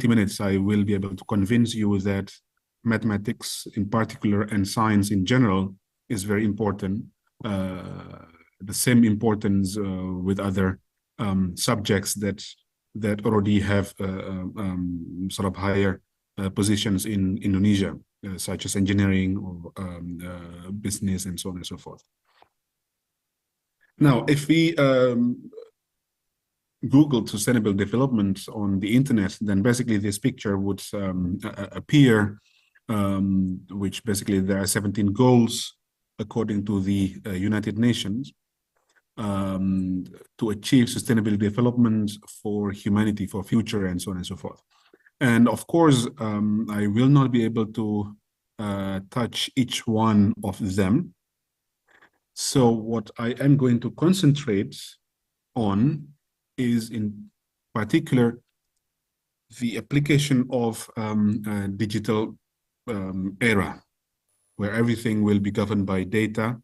20 minutes, I will be able to convince you that mathematics in particular and science in general is very important. The same importance with other subjects that already have sort of higher positions in Indonesia, such as engineering or business and so on and so forth. Now, if we Google sustainable development on the internet, then basically this picture would appear, which basically there are 17 goals according to the United Nations to achieve sustainable development for humanity, for future, and so on and so forth. And of course, I will not be able to touch each one of them. So what I am going to concentrate on is in particular the application of digital era, where everything will be governed by data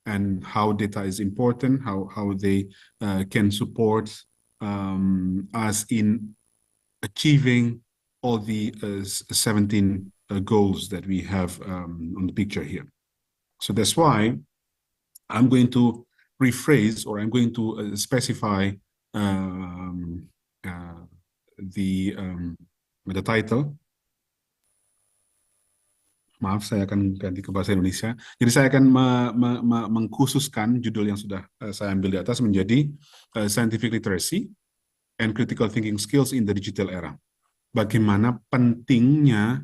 and how data is important, how they can support us in achieving all the 17 goals that we have on the picture here. So that's why I'm going to rephrase, or I'm going to specify the title. Maaf, saya akan ganti ke bahasa Indonesia. Jadi saya akan mengkhususkan judul yang sudah saya ambil di atas menjadi Scientific Literacy and Critical Thinking Skills in the Digital Era. Bagaimana pentingnya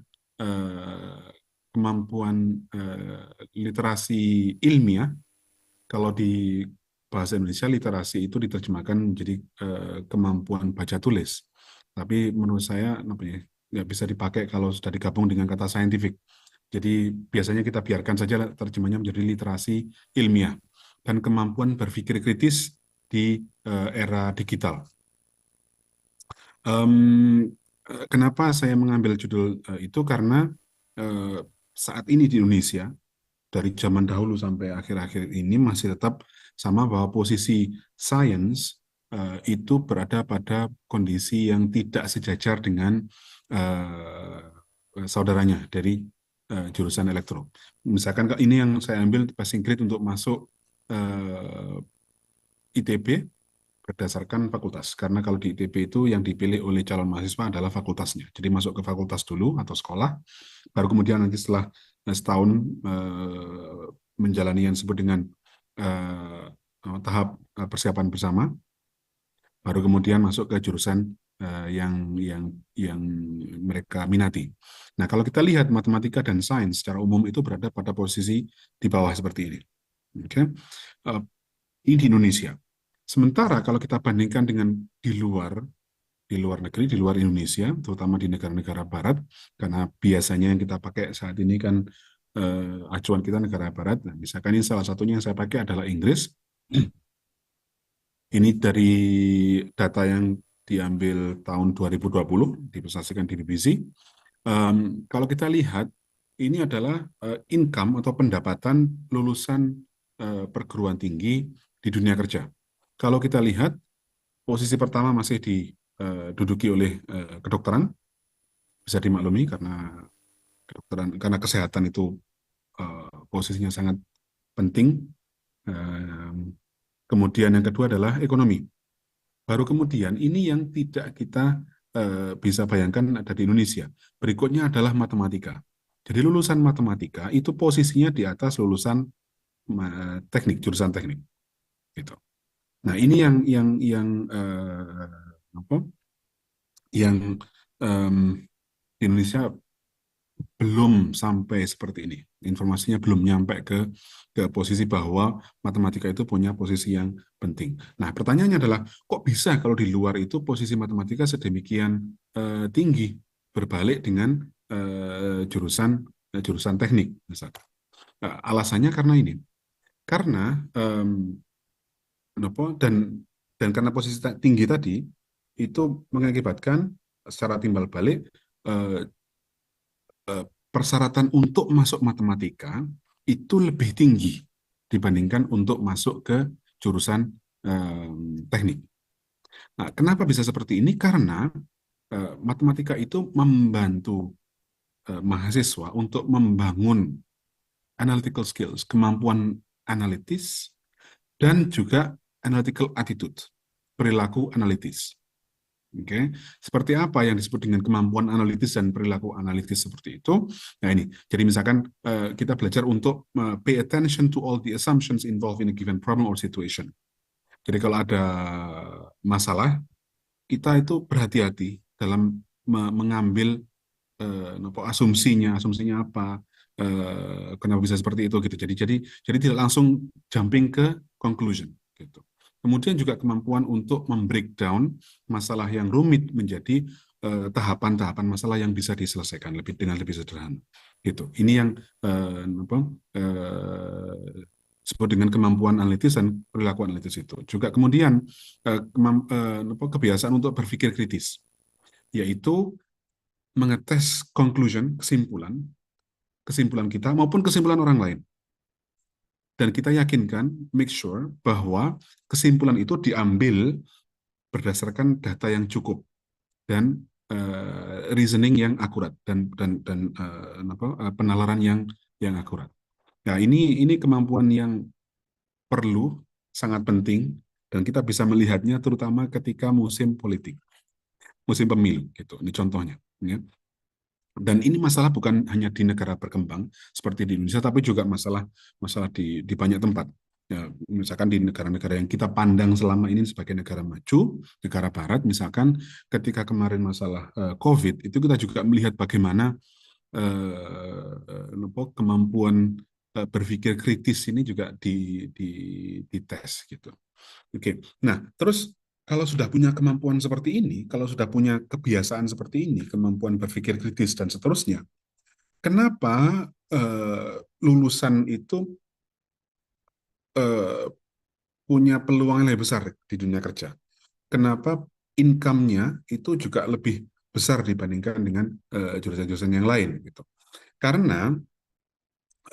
kemampuan literasi ilmiah. Kalau di bahasa Indonesia literasi itu diterjemahkan menjadi kemampuan baca tulis. Tapi menurut saya nggak bisa dipakai kalau sudah digabung dengan kata scientific. Jadi biasanya kita biarkan saja terjemahnya menjadi literasi ilmiah dan kemampuan berpikir kritis di era digital. Kenapa saya mengambil judul itu? Karena saat ini di Indonesia, dari zaman dahulu sampai akhir-akhir ini masih tetap sama bahwa posisi sains itu berada pada kondisi yang tidak sejajar dengan saudaranya dari jurusan elektro. Misalkan ini yang saya ambil passing grade untuk masuk ITB berdasarkan fakultas. Karena kalau di ITB itu yang dipilih oleh calon mahasiswa adalah fakultasnya. Jadi masuk ke fakultas dulu atau sekolah, baru kemudian nanti setelah setahun menjalani yang disebut dengan tahap persiapan bersama, baru kemudian masuk ke jurusan yang mereka minati. Nah, kalau kita lihat matematika dan sains secara umum itu berada pada posisi di bawah seperti ini. Okay? Ini di Indonesia. Sementara kalau kita bandingkan dengan di luar negeri, di luar Indonesia, terutama di negara-negara Barat, karena biasanya yang kita pakai saat ini kan acuan kita negara Barat. Nah, misalkan ini salah satunya yang saya pakai adalah Inggris. Ini dari data yang diambil tahun 2020, dipresentasikan di BBC. Kalau kita lihat, ini adalah income atau pendapatan lulusan perguruan tinggi di dunia kerja. Kalau kita lihat, posisi pertama masih diduduki oleh kedokteran, bisa dimaklumi karena kedokteran, karena kesehatan itu posisinya sangat penting. Kemudian yang kedua adalah ekonomi. Baru kemudian ini yang tidak kita bisa bayangkan ada di Indonesia. Berikutnya adalah matematika. Jadi lulusan matematika itu posisinya di atas lulusan teknik, jurusan teknik. Gitu. Nah ini yang di Indonesia belum sampai seperti ini. Informasinya belum nyampe ke posisi bahwa matematika itu punya posisi yang penting. Nah, pertanyaannya adalah, kok bisa kalau di luar itu posisi matematika sedemikian tinggi berbalik dengan jurusan teknik, misalkan. Alasannya karena ini. Karena dan karena posisi tinggi tadi itu mengakibatkan secara timbal balik persyaratan untuk masuk matematika itu lebih tinggi dibandingkan untuk masuk ke jurusan teknik. Nah, kenapa bisa seperti ini? Karena matematika itu membantu mahasiswa untuk membangun analytical skills, kemampuan analitis, dan juga analytical attitude, perilaku analitis. Oke, seperti apa yang disebut dengan kemampuan analitis dan perilaku analitis seperti itu? Nah ini, jadi misalkan kita belajar untuk pay attention to all the assumptions involved in a given problem or situation. Jadi kalau ada masalah, kita itu berhati-hati dalam mengambil asumsinya apa, kenapa bisa seperti itu gitu. Jadi tidak langsung jumping ke conclusion gitu. Kemudian juga kemampuan untuk membreakdown masalah yang rumit menjadi tahapan-tahapan masalah yang bisa diselesaikan dengan lebih sederhana gitu. Ini yang disebut dengan kemampuan analitis dan perilaku analitis itu. Juga kemudian kebiasaan untuk berpikir kritis, yaitu mengetes kesimpulan kita maupun kesimpulan orang lain. Dan kita yakinkan, make sure bahwa kesimpulan itu diambil berdasarkan data yang cukup dan reasoning yang akurat dan penalaran yang akurat. Nah, ini kemampuan yang perlu, sangat penting, dan kita bisa melihatnya terutama ketika musim politik, musim pemilu gitu. Ini contohnya, ya. Dan ini masalah bukan hanya di negara berkembang seperti di Indonesia, tapi juga masalah di banyak tempat. Ya, misalkan di negara-negara yang kita pandang selama ini sebagai negara maju, negara barat, misalkan ketika kemarin masalah COVID, itu kita juga melihat bagaimana kemampuan berpikir kritis ini juga dites gitu. Oke, nah terus kalau sudah punya kemampuan seperti ini, kalau sudah punya kebiasaan seperti ini, kemampuan berpikir kritis dan seterusnya, kenapa lulusan itu eh, punya peluang yang lebih besar di dunia kerja? Kenapa income-nya itu juga lebih besar dibandingkan dengan jurusan-jurusan yang lain gitu? Karena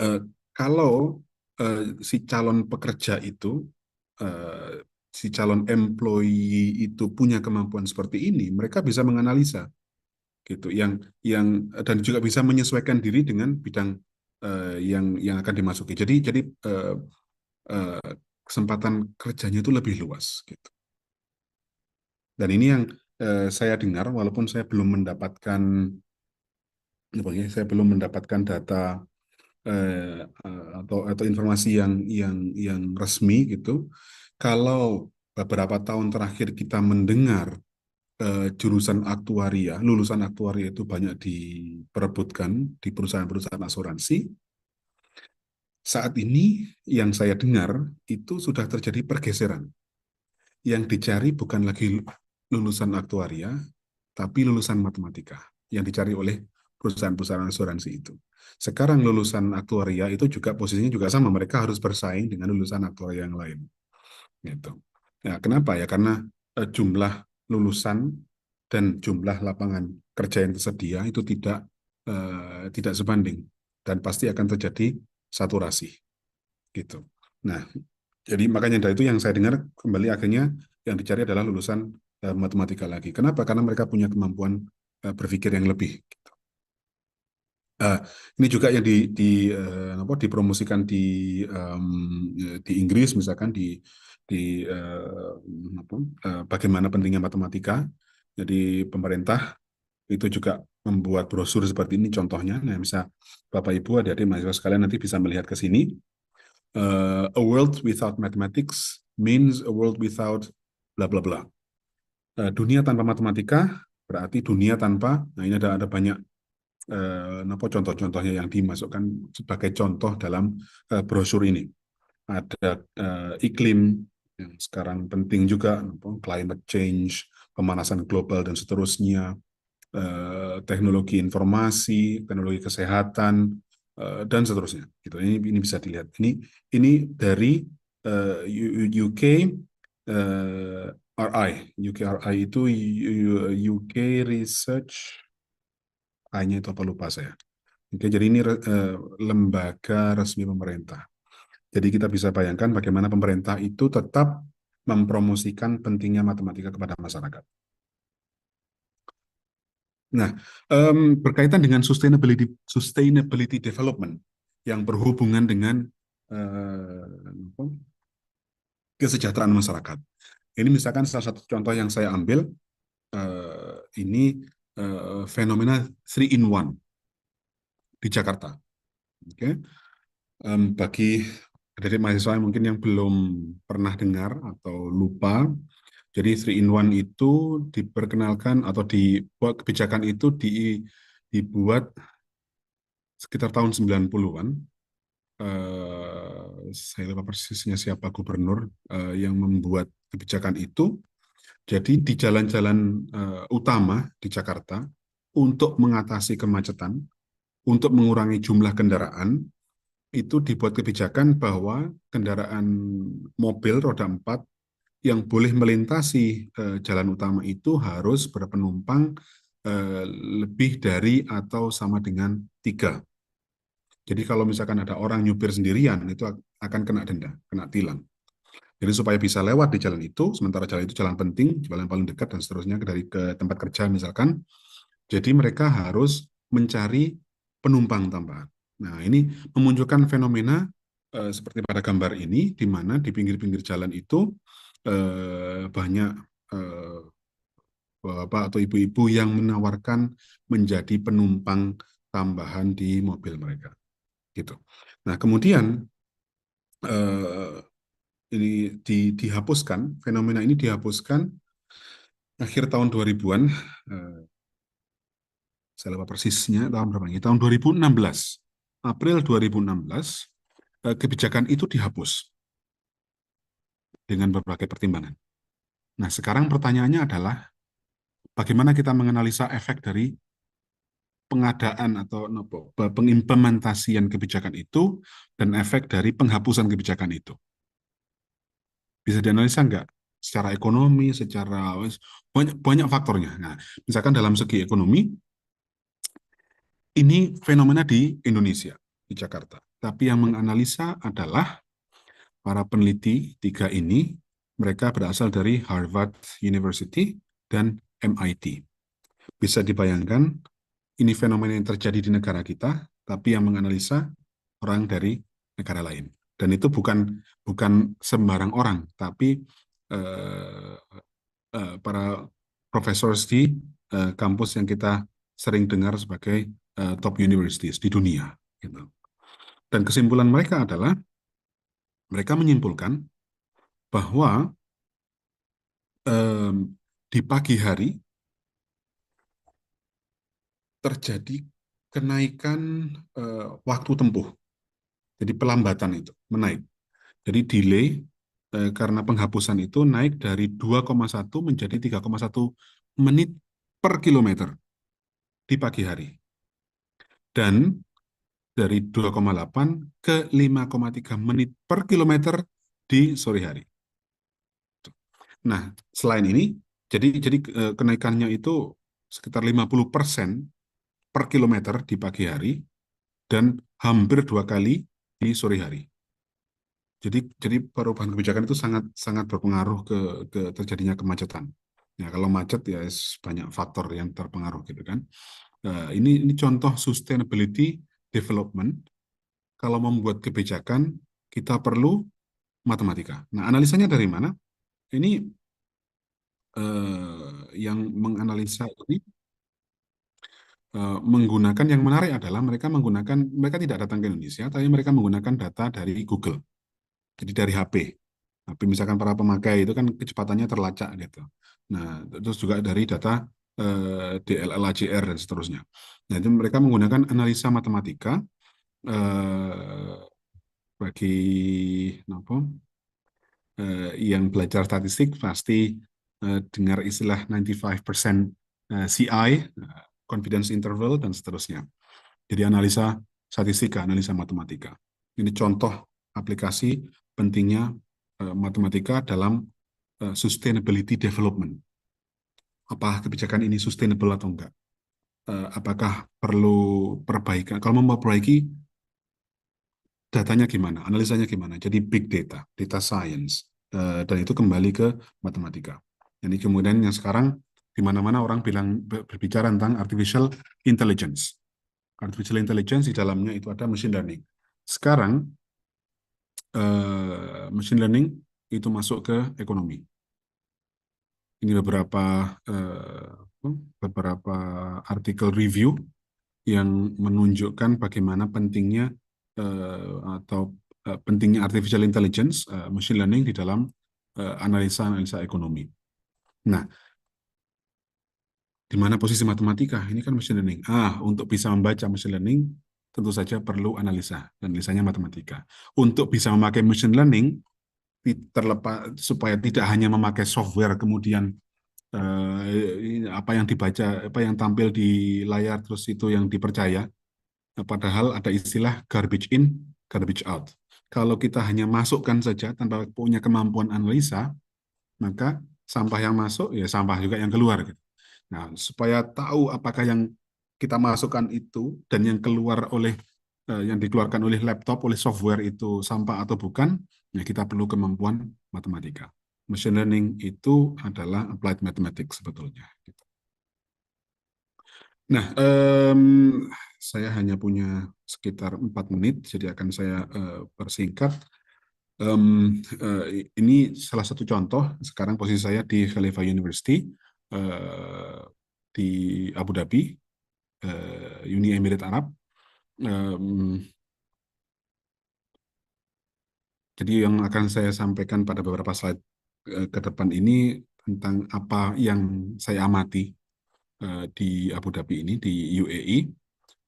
eh, kalau si calon pekerja itu, si calon employee itu punya kemampuan seperti ini, mereka bisa menganalisa gitu, yang dan juga bisa menyesuaikan diri dengan bidang yang akan dimasuki. Jadi eh, kesempatan kerjanya itu lebih luas gitu. Dan ini yang saya dengar, walaupun saya belum mendapatkan saya belum mendapatkan data atau informasi yang resmi gitu. Kalau beberapa tahun terakhir kita mendengar jurusan aktuaria, lulusan aktuaria itu banyak diperebutkan di perusahaan-perusahaan asuransi. Saat ini yang saya dengar itu sudah terjadi pergeseran. Yang dicari bukan lagi lulusan aktuaria, tapi lulusan matematika yang dicari oleh perusahaan-perusahaan asuransi itu. Sekarang lulusan aktuaria itu juga posisinya juga sama, mereka harus bersaing dengan lulusan aktuaria yang lain. Gitu. Ya, kenapa ya? Karena jumlah lulusan dan jumlah lapangan kerja yang tersedia itu tidak sebanding dan pasti akan terjadi saturasi gitu. Nah, jadi makanya dari itu yang saya dengar kembali akhirnya yang dicari adalah lulusan matematika lagi. Kenapa? Karena mereka punya kemampuan berpikir yang lebih. Uh, ini juga yang dipromosikan di Inggris, misalkan di bagaimana pentingnya matematika. Jadi pemerintah itu juga membuat brosur seperti ini contohnya. Nah, bisa Bapak Ibu adik-adik mahasiswa sekalian nanti bisa melihat ke sini. A world without mathematics means a world without bla bla bla. Dunia tanpa matematika berarti dunia tanpa. Nah, ini ada banyak contoh-contohnya yang dimasukkan sebagai contoh dalam brosur ini. Ada iklim yang sekarang penting juga, climate change, pemanasan global dan seterusnya, teknologi informasi, teknologi kesehatan dan seterusnya. Gitu. Ini bisa dilihat. Ini dari UK RI. UK RI itu UK Research, I-nya itu apa lupa saya. Oke, jadi ini lembaga resmi pemerintah. Jadi kita bisa bayangkan bagaimana pemerintah itu tetap mempromosikan pentingnya matematika kepada masyarakat. Nah, berkaitan dengan sustainability development yang berhubungan dengan apa, kesejahteraan masyarakat. Ini misalkan salah satu contoh yang saya ambil, ini fenomena 3 in 1 di Jakarta. Oke. Bagi dari mahasiswa yang mungkin yang belum pernah dengar atau lupa, jadi 3 in 1 itu diperkenalkan atau dibuat kebijakan itu dibuat sekitar tahun 90-an. Saya lupa persisnya siapa gubernur yang membuat kebijakan itu. Jadi di jalan-jalan utama di Jakarta, untuk mengatasi kemacetan, untuk mengurangi jumlah kendaraan, itu dibuat kebijakan bahwa kendaraan mobil roda 4 yang boleh melintasi jalan utama itu harus berpenumpang lebih dari atau sama dengan 3. Jadi kalau misalkan ada orang nyupir sendirian, itu akan kena denda, kena tilang. Jadi supaya bisa lewat di jalan itu, sementara jalan itu jalan penting, jalan paling dekat dan seterusnya dari ke tempat kerja misalkan, jadi mereka harus mencari penumpang tambahan. Nah, ini memunculkan fenomena seperti pada gambar ini, di mana di pinggir-pinggir jalan itu banyak eh, bapak atau ibu-ibu yang menawarkan menjadi penumpang tambahan di mobil mereka. Gitu. Nah, kemudian eh, ini dihapuskan, fenomena ini dihapuskan akhir tahun 2000-an, saya lupa persisnya tahun berapa ini, tahun 2016, April 2016, kebijakan itu dihapus dengan berbagai pertimbangan. Nah, sekarang pertanyaannya adalah bagaimana kita menganalisa efek dari pengadaan atau pengimplementasian kebijakan itu dan efek dari penghapusan kebijakan itu. Bisa dianalisa nggak? Secara ekonomi, secara banyak, banyak faktornya. Nah, misalkan dalam segi ekonomi, ini fenomena di Indonesia, di Jakarta. Tapi yang menganalisa adalah para peneliti 3 ini, mereka berasal dari Harvard University dan MIT. Bisa dibayangkan, ini fenomena yang terjadi di negara kita, tapi yang menganalisa orang dari negara lain. Dan itu bukan bukan sembarang orang, tapi eh, para profesor di kampus yang kita sering dengar sebagai top universities di dunia. Gitu. Dan kesimpulan mereka adalah mereka menyimpulkan bahwa di pagi hari terjadi kenaikan waktu tempuh, jadi pelambatan itu menaik. Jadi delay karena penghapusan itu naik dari 2,1 menjadi 3,1 menit per kilometer di pagi hari. Dan dari 2,8 ke 5,3 menit per kilometer di sore hari. Nah, selain ini, jadi kenaikannya itu sekitar 50% per kilometer di pagi hari dan hampir 2 kali di sore hari. Jadi perubahan kebijakan itu sangat sangat berpengaruh ke terjadinya kemacetan. Ya, kalau macet ya banyak faktor yang terpengaruh gitu kan. Ini contoh sustainability development. Kalau membuat kebijakan kita perlu matematika. Nah, analisanya dari mana? Ini yang menganalisa ini menggunakan, yang menarik adalah mereka tidak datang ke Indonesia, tapi mereka menggunakan data dari Google, jadi dari HP. Tapi misalkan para pemakai itu kan kecepatannya terlacak gitu. Nah, terus juga dari data DLL, AJR dan seterusnya. Nah, itu mereka menggunakan analisa matematika bagi apa? Yang belajar statistik pasti dengar istilah 95% CI, confidence interval, dan seterusnya. Jadi analisa statistika, analisa matematika. Ini contoh aplikasi pentingnya matematika dalam sustainability development. Apakah kebijakan ini sustainable atau enggak? Apakah perlu perbaikan? Kalau mau memperbaiki, datanya gimana? Analisanya gimana? Jadi big data, data science. Dan itu kembali ke matematika. Ini kemudian yang sekarang Di mana-mana orang berbicara tentang artificial intelligence. Artificial intelligence di dalamnya itu ada machine learning. Sekarang machine learning itu masuk ke ekonomi. Ini beberapa artikel review yang menunjukkan bagaimana pentingnya pentingnya artificial intelligence, machine learning di dalam analisa ekonomi. Nah, di mana posisi matematika? Ini kan machine learning. Untuk bisa membaca machine learning, tentu saja perlu analisa. Analisanya matematika. Untuk bisa memakai machine learning, supaya tidak hanya memakai software kemudian apa yang dibaca, apa yang tampil di layar terus itu yang dipercaya, padahal ada istilah garbage in, garbage out. Kalau kita hanya masukkan saja tanpa punya kemampuan analisa, maka sampah yang masuk ya sampah juga yang keluar. Gitu. Nah, supaya tahu apakah yang kita masukkan itu dan yang keluar yang dikeluarkan oleh laptop, oleh software itu sampah atau bukan, ya kita perlu kemampuan matematika. Machine learning itu adalah applied mathematics sebetulnya. Nah, saya hanya punya sekitar 4 menit, jadi akan saya persingkat. Ini salah satu contoh, sekarang posisi saya di Khalifa University, di Abu Dhabi, Uni Emirat Arab. Jadi yang akan saya sampaikan pada beberapa slide ke depan ini tentang apa yang saya amati di Abu Dhabi ini, di UAE,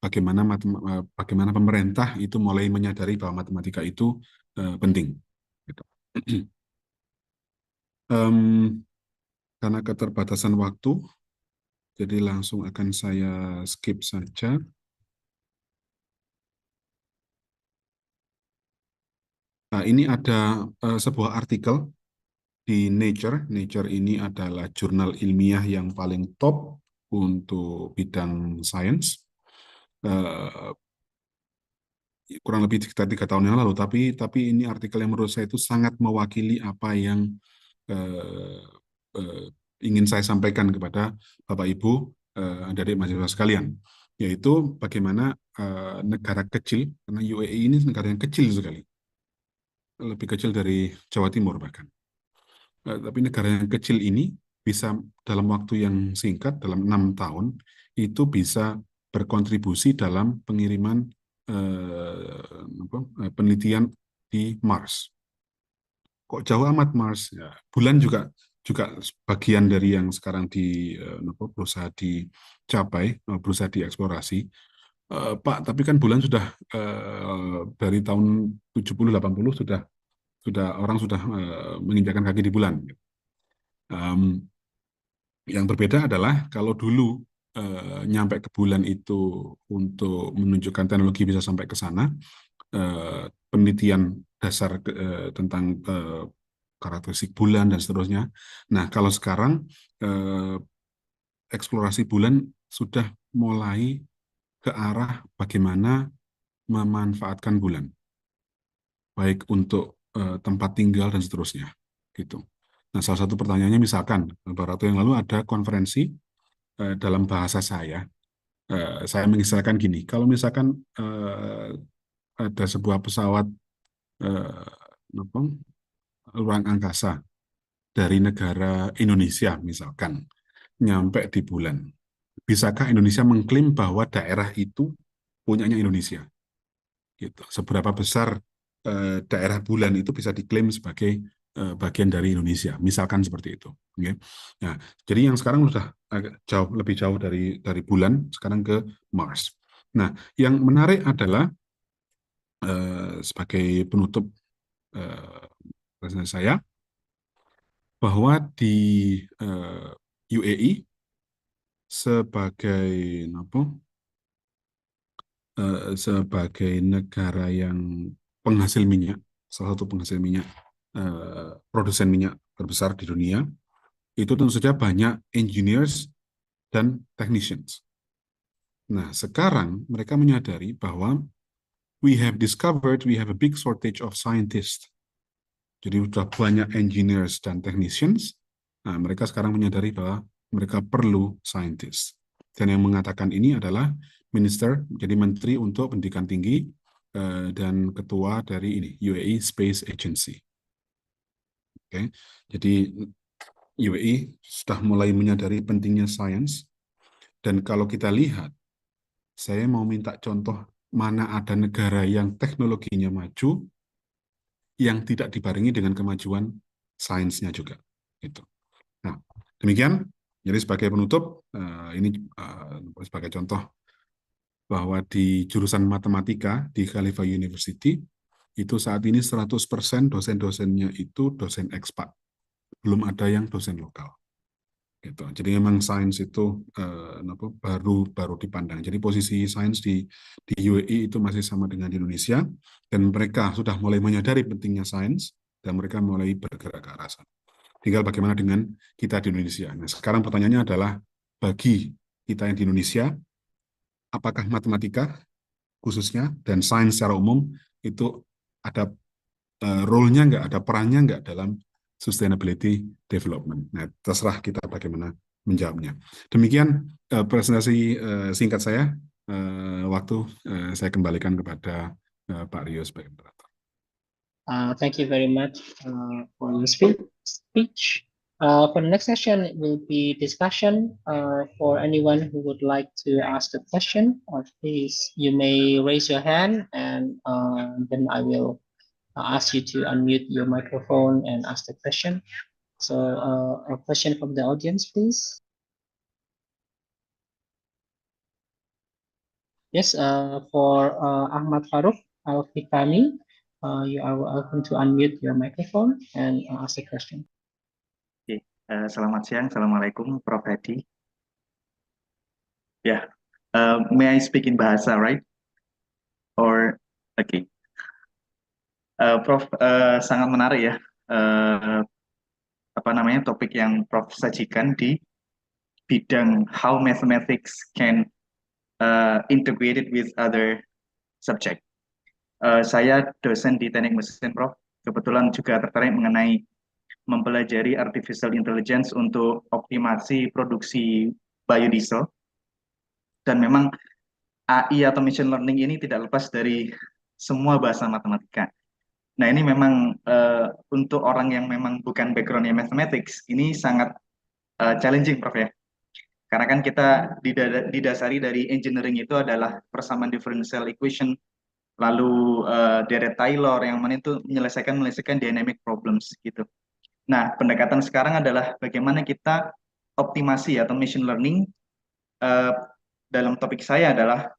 bagaimana pemerintah itu mulai menyadari bahwa matematika itu penting. Gitu. Karena keterbatasan waktu, jadi langsung akan saya skip saja. Nah, ini ada sebuah artikel di Nature. Nature ini adalah jurnal ilmiah yang paling top untuk bidang sains. Kurang lebih sekitar 3 tahun yang lalu. Tapi ini artikel yang menurut saya itu sangat mewakili apa yang ingin saya sampaikan kepada Bapak Ibu dari mahasiswa sekalian, yaitu bagaimana negara kecil, karena UAE ini negara yang kecil sekali, lebih kecil dari Jawa Timur bahkan. Tapi negara yang kecil ini bisa dalam waktu yang singkat, dalam 6 tahun, itu bisa berkontribusi dalam pengiriman penelitian di Mars. Kok jauh amat Mars? Ya, bulan juga bagian dari yang sekarang berusaha dicapai, berusaha dieksplorasi. Pak, tapi kan bulan sudah dari tahun 70-80 orang sudah menginjakkan kaki di bulan. Yang berbeda adalah kalau dulu nyampe ke bulan itu untuk menunjukkan teknologi bisa sampai ke sana, penelitian dasar tentang karakteristik bulan dan seterusnya. Nah, kalau sekarang eksplorasi bulan sudah mulai ke arah bagaimana memanfaatkan bulan, baik untuk tempat tinggal dan seterusnya, gitu. Nah, salah satu pertanyaannya misalkan beberapa waktu yang lalu ada konferensi dalam bahasa saya mengistilahkan gini, kalau misalkan ada sebuah pesawat ruang angkasa dari negara Indonesia misalkan nyampe di bulan, bisakah Indonesia mengklaim bahwa daerah itu punyanya Indonesia? Gitu. Seberapa besar daerah bulan itu bisa diklaim sebagai bagian dari Indonesia, misalkan seperti itu. Okay? Nah, jadi yang sekarang sudah agak lebih jauh dari bulan, sekarang ke Mars. Nah, yang menarik adalah sebagai penutup presentasi saya, bahwa di UAE sebagai negara yang penghasil minyak, salah satu penghasil minyak, produsen minyak terbesar di dunia, itu tentu saja banyak engineers dan technicians. Nah, sekarang mereka menyadari bahwa we have a big shortage of scientists. Jadi sudah banyak engineers dan technicians. Nah, mereka sekarang menyadari bahwa mereka perlu scientist. Dan yang mengatakan ini adalah minister, jadi menteri untuk pendidikan tinggi dan ketua dari ini UAE Space Agency. Oke, jadi UAE sudah mulai menyadari pentingnya sains. Dan kalau kita lihat, saya mau minta contoh mana ada negara yang teknologinya maju yang tidak dibarengi dengan kemajuan sainsnya juga. Gitu. Nah, demikian. Jadi sebagai penutup, ini sebagai contoh bahwa di jurusan matematika di Khalifa University, itu saat ini 100% dosen-dosennya itu dosen ekspat. Belum ada yang dosen lokal. Gitu. Jadi memang sains itu baru dipandang. Jadi posisi sains di UAE itu masih sama dengan di Indonesia, dan mereka sudah mulai menyadari pentingnya sains, dan mereka mulai bergerak ke arah sana. Tinggal bagaimana dengan kita di Indonesia. Nah, sekarang pertanyaannya adalah, bagi kita yang di Indonesia, apakah matematika khususnya dan sains secara umum itu ada role-nya nggak, ada perannya nggak dalam sustainability development. Nah, terserah kita bagaimana menjawabnya. Demikian presentasi singkat saya. Waktu saya kembalikan kepada Pak Rio sebagai moderator. Thank you very much for your speech. For the next session, it will be discussion. For anyone who would like to ask a question, please, you may raise your hand, and then I will ask you to unmute your microphone and ask the question. So a question from the audience, please. Yes, for Ahmad Farouk Al-Fikani, you are welcome to unmute your microphone and ask the question. Oke, selamat siang, assalamualaikum, Prof. Hadi. Ya, may I speak in bahasa, right? Or, okay. Prof, sangat menarik ya, topik yang Prof sajikan di bidang how mathematics can integrated with other subject. Saya dosen di teknik mesin, Prof. Kebetulan juga tertarik mengenai mempelajari artificial intelligence untuk optimasi produksi biodiesel. Dan memang AI atau machine learning ini tidak lepas dari semua bahasa matematika. Nah, ini memang untuk orang yang memang bukan background-nya mathematics, ini sangat challenging, Prof ya. Karena kan kita didasari dari engineering itu adalah persamaan differential equation, lalu deret Taylor yang mana itu menyelesaikan dynamic problems gitu. Nah, pendekatan sekarang adalah bagaimana kita optimasi atau machine learning. Dalam topik saya adalah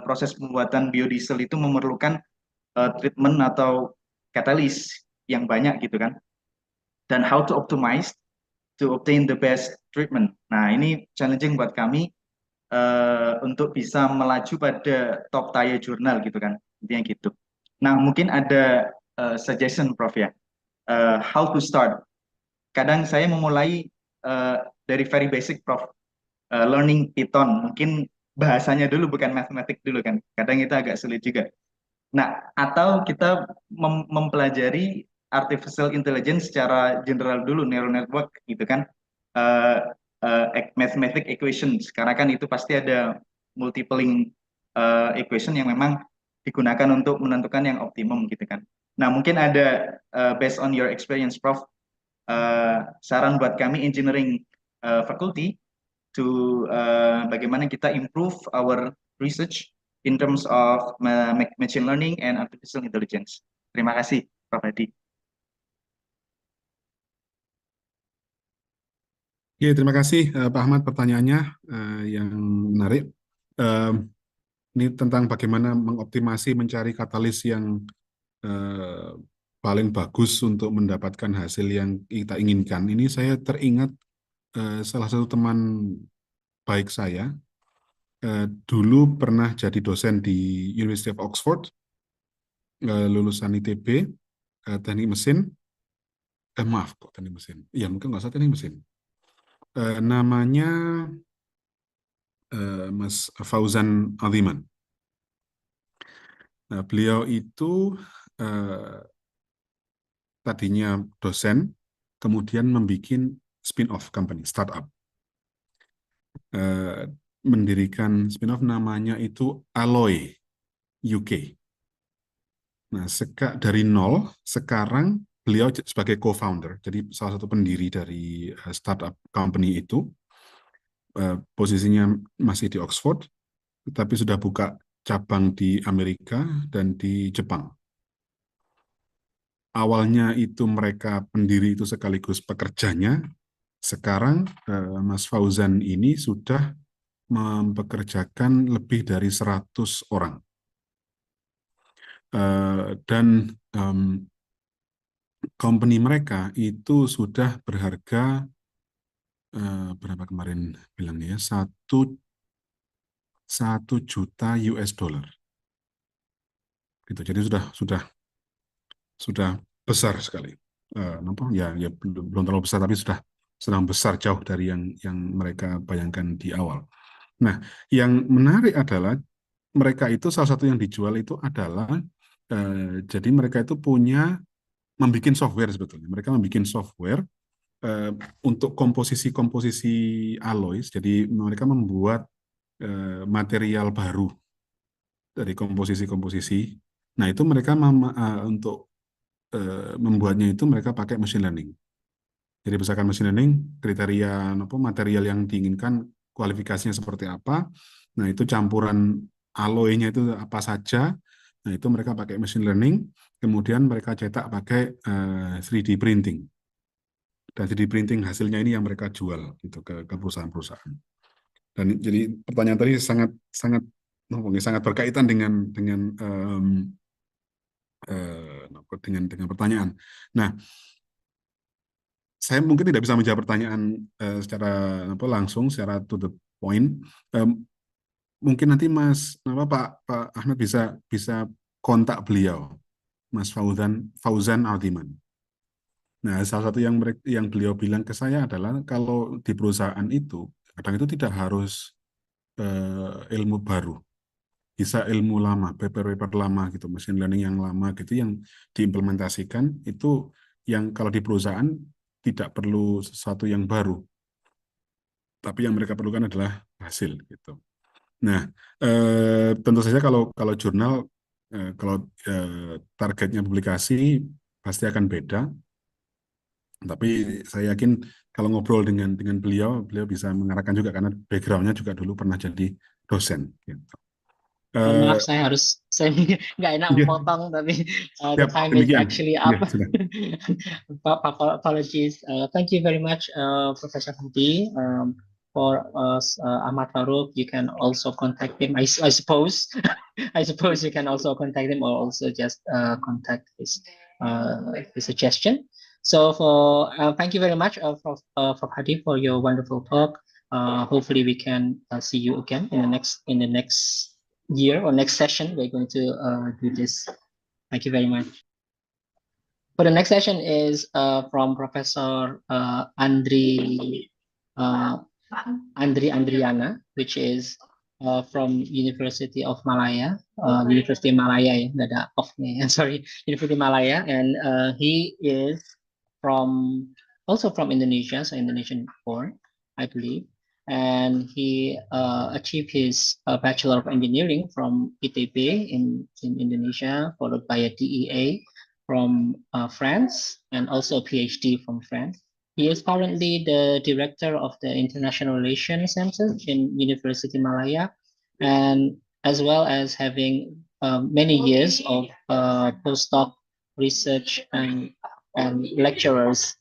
proses pembuatan biodiesel itu memerlukan treatment atau katalis yang banyak gitu kan. Dan how to optimize to obtain the best treatment. Nah, ini challenging buat kami untuk bisa melaju pada top tier jurnal gitu kan, intinya gitu. Nah, mungkin ada suggestion, Prof ya, how to start. Kadang saya memulai dari very basic, Prof, learning Python, mungkin bahasanya dulu bukan matematik dulu kan, kadang itu agak sulit juga. Nah, atau kita mempelajari artificial intelligence secara general dulu, neural network gitu kan, mathematic equations, karena kan itu pasti ada multipling equation yang memang digunakan untuk menentukan yang optimum gitu kan. Nah, mungkin ada based on your experience, Prof, saran buat kami engineering faculty to bagaimana kita improve our research in terms of machine learning and artificial intelligence. Terima kasih, Prof. Hadi. Ya, terima kasih Pak Ahmad, pertanyaannya yang menarik. Ini tentang bagaimana mengoptimasi, mencari katalis yang paling bagus untuk mendapatkan hasil yang kita inginkan. Ini saya teringat salah satu teman baik saya, dulu pernah jadi dosen di University of Oxford, lulusan ITB, teknik mesin, maaf kok teknik mesin, ya mungkin nggak usah teknik mesin. Namanya Mas Fauzan Aliman. Nah, beliau itu tadinya dosen, kemudian membuat spin-off company, startup. mendirikan spin-off namanya itu Alloy UK. Nah, dari nol, sekarang beliau sebagai co-founder, jadi salah satu pendiri dari startup company itu, posisinya masih di Oxford, tapi sudah buka cabang di Amerika dan di Jepang. Awalnya itu mereka pendiri itu sekaligus pekerjanya, sekarang Mas Fauzan ini sudah mempekerjakan lebih dari 100 orang. Dan company mereka itu sudah berharga berapa kemarin bilangnya ya, 1 juta US dollar. Gitu. Jadi sudah besar sekali. Ya belum terlalu besar, tapi sedang besar, jauh dari yang mereka bayangkan di awal. Nah, yang menarik adalah mereka itu salah satu yang dijual itu adalah jadi mereka itu membuat software sebetulnya. Mereka membuat software untuk komposisi-komposisi alloys. Jadi mereka membuat material baru dari komposisi-komposisi. Nah, itu mereka untuk membuatnya itu mereka pakai machine learning. Jadi berdasarkan machine learning, kriteria material yang diinginkan, kualifikasinya seperti apa. Nah, itu campuran alloy-nya itu apa saja. Nah, itu mereka pakai machine learning, kemudian mereka cetak pakai 3D printing. Dan 3D printing hasilnya ini yang mereka jual gitu ke perusahaan-perusahaan. Dan jadi pertanyaan tadi sangat berkaitan dengan pertanyaan. Nah, saya mungkin tidak bisa menjawab pertanyaan secara langsung, secara to the point. Mungkin nanti Pak Ahmad bisa kontak beliau, Mas Fauzan Aldiman. Nah, salah satu yang beliau bilang ke saya adalah kalau di perusahaan itu kadang itu tidak harus ilmu baru, bisa ilmu lama, paper lama gitu, machine learning yang lama gitu yang diimplementasikan itu, yang kalau di perusahaan tidak perlu sesuatu yang baru, tapi yang mereka perlukan adalah hasil gitu. Nah, tentu saja kalau jurnal, kalau targetnya publikasi pasti akan beda. Tapi saya yakin kalau ngobrol dengan beliau bisa mengarahkan juga, karena background-nya juga dulu pernah jadi dosen. Gitu. Maaf, saya nggak enak memotong, tapi the time is actually up. Apologies. Thank you very much, Professor Hadi. For Ahmad Farouk, you can also contact him. I suppose, I suppose you can also contact him, or also just contact his suggestion. So thank you very much, for Hadi, for your wonderful talk. Hopefully we can see you again in the next year or next session. We're going to do this. Thank you very much. For the next session is from Professor Andriana, which is from University of Malaya, University Malaya, sorry, University Malaya, and he is also from Indonesia, so Indonesian born, I believe. And he achieved his Bachelor of Engineering from ITB in Indonesia, followed by a DEA from France, and also a PhD from France. He is currently the director of the International Relations Center in University Malaya, and as well as having many years of postdoc research and lecturers.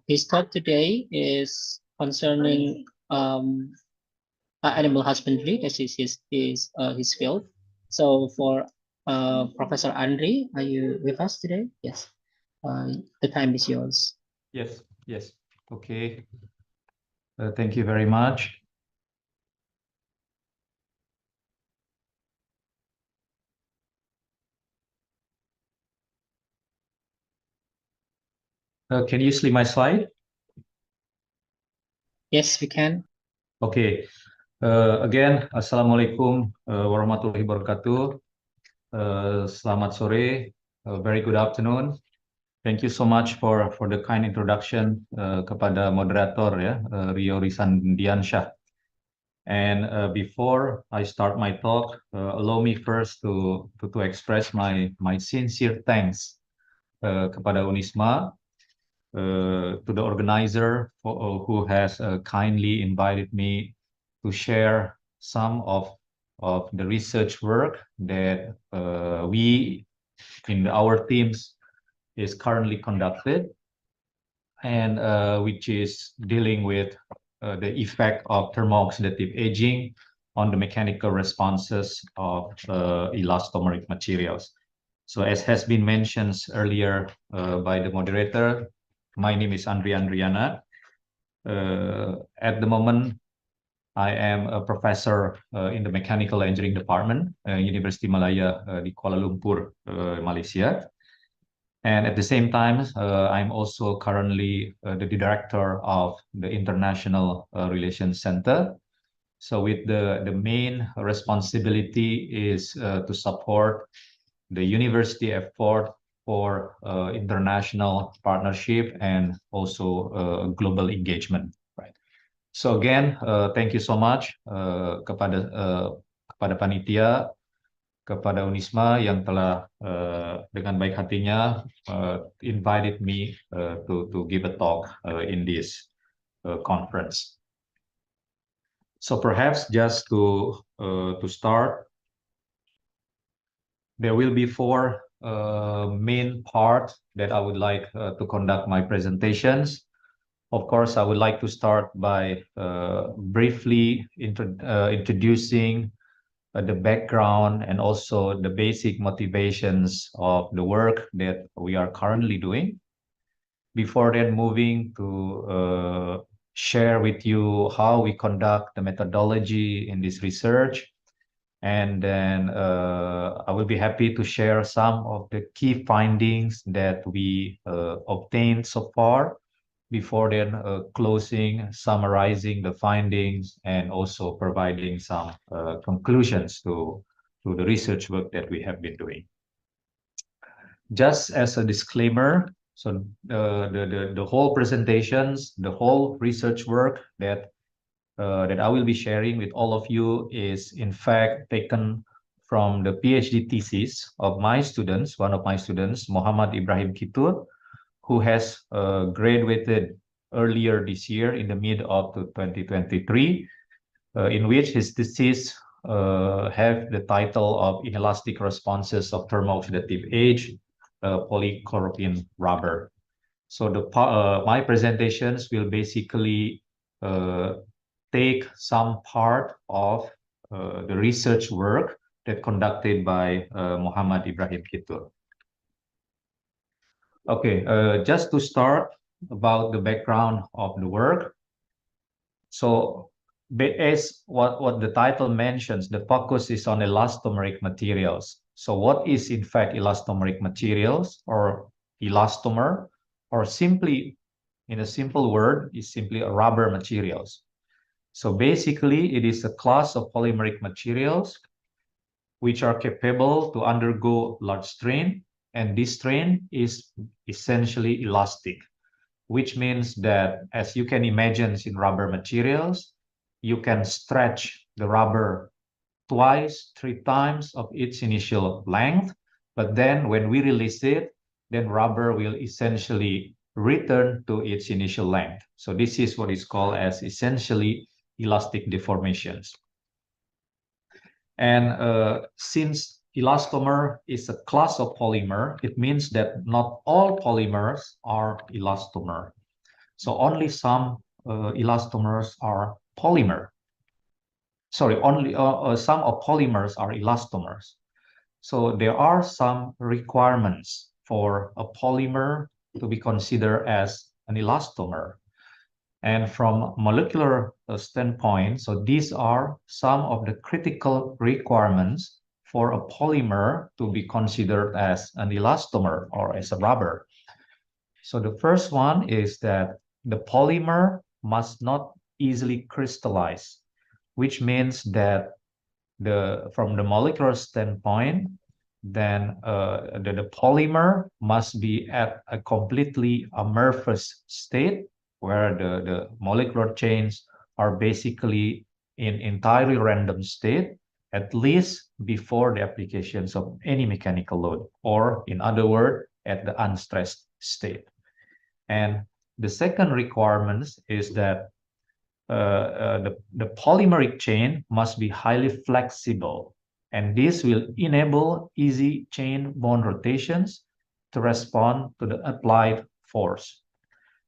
His talk today is concerning animal husbandry. This is his field. So for Professor Andri, are you with us today? Yes. The time is yours. Yes. Okay. Thank you very much. Can you see my slide? Yes, we can. Okay. Again, Assalamualaikum warahmatullahi wabarakatuh. Selamat sore. Very good afternoon. Thank you so much for the kind introduction kepada moderator ya, Rio Risandiansyah. And before I start my talk, allow me first to express my sincere thanks kepada Unisma, to the organizer who has kindly invited me to share some of the research work that we in our teams is currently conducted, and which is dealing with the effect of thermo-oxidative aging on the mechanical responses of elastomeric materials. So as has been mentioned earlier by the moderator, my name is Andriana. At the moment, I am a professor in the Mechanical Engineering Department, University Malaya di Kuala Lumpur, Malaysia. And at the same time, I'm also currently the director of the International Relations Center. So with the main responsibility is to support the university effort for international partnership and also global engagement. Right. So again, thank you so much kepada panitia, kepada Unisma yang telah dengan baik hatinya invited me to give a talk in this conference. So perhaps just to start, there will be four main parts that I would like to conduct my presentations. Of course, I would like to start by briefly introducing the background and also the basic motivations of the work that we are currently doing. Before then, moving to share with you how we conduct the methodology in this research. And then I will be happy to share some of the key findings that we obtained so far. Before then, closing, summarizing the findings, and also providing some conclusions to the research work that we have been doing. Just as a disclaimer, so the whole presentations, the whole research work that I will be sharing with all of you is in fact taken from the PhD thesis of my students, one of my students, Muhammad Ibrahim Kitur, who has graduated earlier this year in the mid of 2023, in which his thesis have the title of Inelastic Responses of Thermo-Oxidative Age, Polychloroprene Rubber. So my presentations will basically take some part of the research work that conducted by Muhammad Ibrahim Kitur. Okay, just to start about the background of the work. So as what the title mentions, the focus is on elastomeric materials. So what is in fact elastomeric materials or elastomer, or simply in a simple word is simply a rubber materials. So basically it is a class of polymeric materials which are capable to undergo large strain. And this strain is essentially elastic, which means that, as you can imagine in rubber materials, you can stretch the rubber twice, 3 times of its initial length. But then when we release it, then rubber will essentially return to its initial length. So this is what is called as essentially elastic deformations. And since elastomer is a class of polymer, it means that not all polymers are elastomer. So only some elastomers are polymer. Sorry, only some of polymers are elastomers. So there are some requirements for a polymer to be considered as an elastomer. And from molecular standpoint, so these are some of the critical requirements for a polymer to be considered as an elastomer or as a rubber. So the first one is that the polymer must not easily crystallize, which means that from the molecular standpoint, then the polymer must be at a completely amorphous state, where the molecular chains are basically in entirely random state, at least before the applications of any mechanical load, or in other words, at the unstressed state. And the second requirement is that the polymeric chain must be highly flexible, and this will enable easy chain bond rotations to respond to the applied force.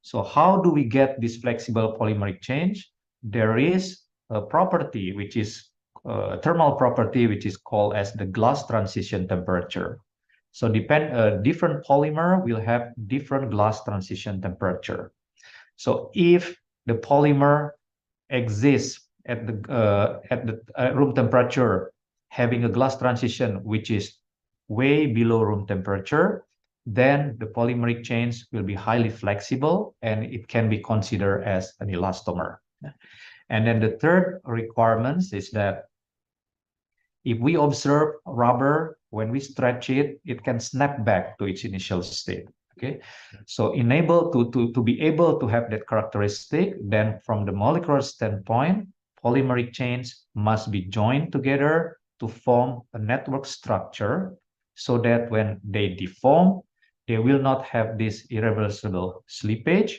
So how do we get this flexible polymeric change? There is a property which is a thermal property which is called as the glass transition temperature. So different polymer will have different glass transition temperature. So if the polymer exists at the room temperature, having a glass transition which is way below room temperature, then the polymeric chains will be highly flexible and it can be considered as an elastomer. And then the third requirement is that if we observe rubber, when we stretch it, it can snap back to its initial state. Okay, so to be able to have that characteristic, then from the molecular standpoint, polymeric chains must be joined together to form a network structure so that when they deform, they will not have this irreversible slippage.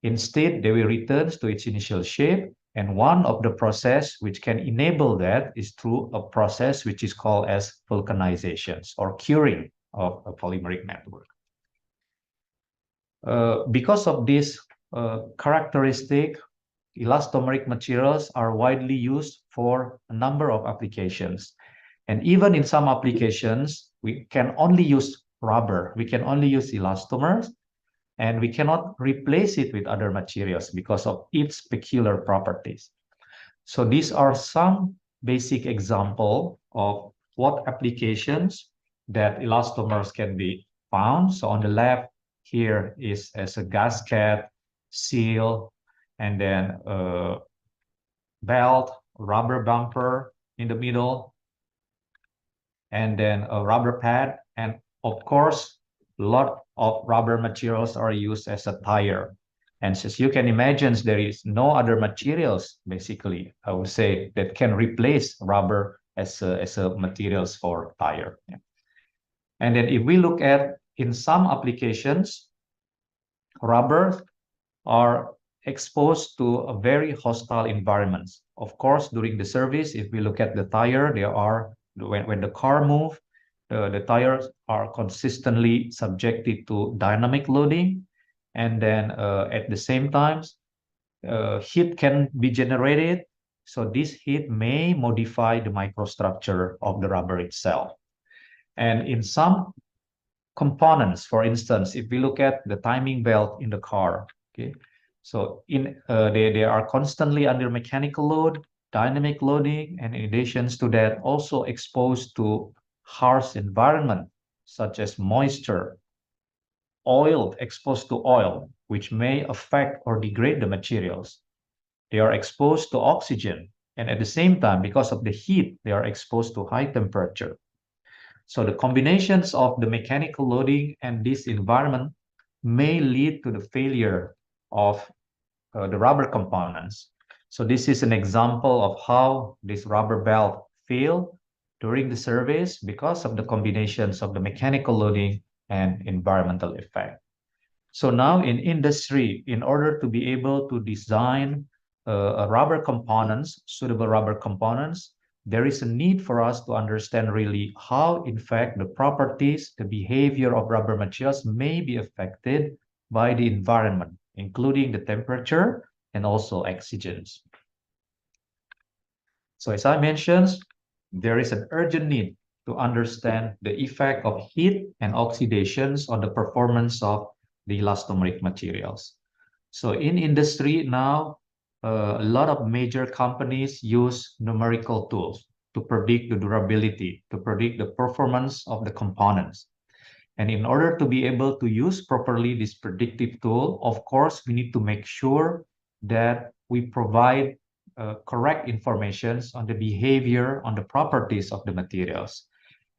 Instead, they will return to its initial shape. And one of the process which can enable that is through a process which is called as vulcanizations or curing of a polymeric network. Because of this characteristic, elastomeric materials are widely used for a number of applications. And even in some applications, we can only use rubber, we can only use elastomers, and we cannot replace it with other materials because of its peculiar properties. So these are some basic examples of what applications that elastomers can be found. So on the left here is as a gasket, seal, and then a belt, rubber bumper in the middle, and then a rubber pad. And of course, a lot of rubber materials are used as a tire. And as you can imagine, there is no other materials, basically, I would say, that can replace rubber as a materials for tire. Yeah. And then if we look at in some applications, rubber are exposed to a very hostile environments. Of course, during the service, if we look at the tire, there are, when the car moves, the tires are consistently subjected to dynamic loading. And then at the same time, heat can be generated. So this heat may modify the microstructure of the rubber itself. And in some components, for instance, if we look at the timing belt in the car, okay, so they are constantly under mechanical load, dynamic loading, and in addition to that, also exposed to harsh environment such as moisture, oil, exposed to oil, which may affect or degrade the materials. They are exposed to oxygen, and at the same time, because of the heat, they are exposed to high temperature. So the combinations of the mechanical loading and this environment may lead to the failure of the rubber components. So this is an example of how this rubber belt failed during the service because of the combinations of the mechanical loading and environmental effect. So now in industry, in order to be able to design rubber components, suitable rubber components, there is a need for us to understand really how, in fact, the properties, the behavior of rubber materials may be affected by the environment, including the temperature and also exigence. So as I mentioned, there is an urgent need to understand the effect of heat and oxidations on the performance of the elastomeric materials. So in industry now, a lot of major companies use numerical tools to predict the durability, to predict the performance of the components. And in order to be able to use properly this predictive tool, of course, we need to make sure that we provide correct information on the behavior, on the properties of the materials.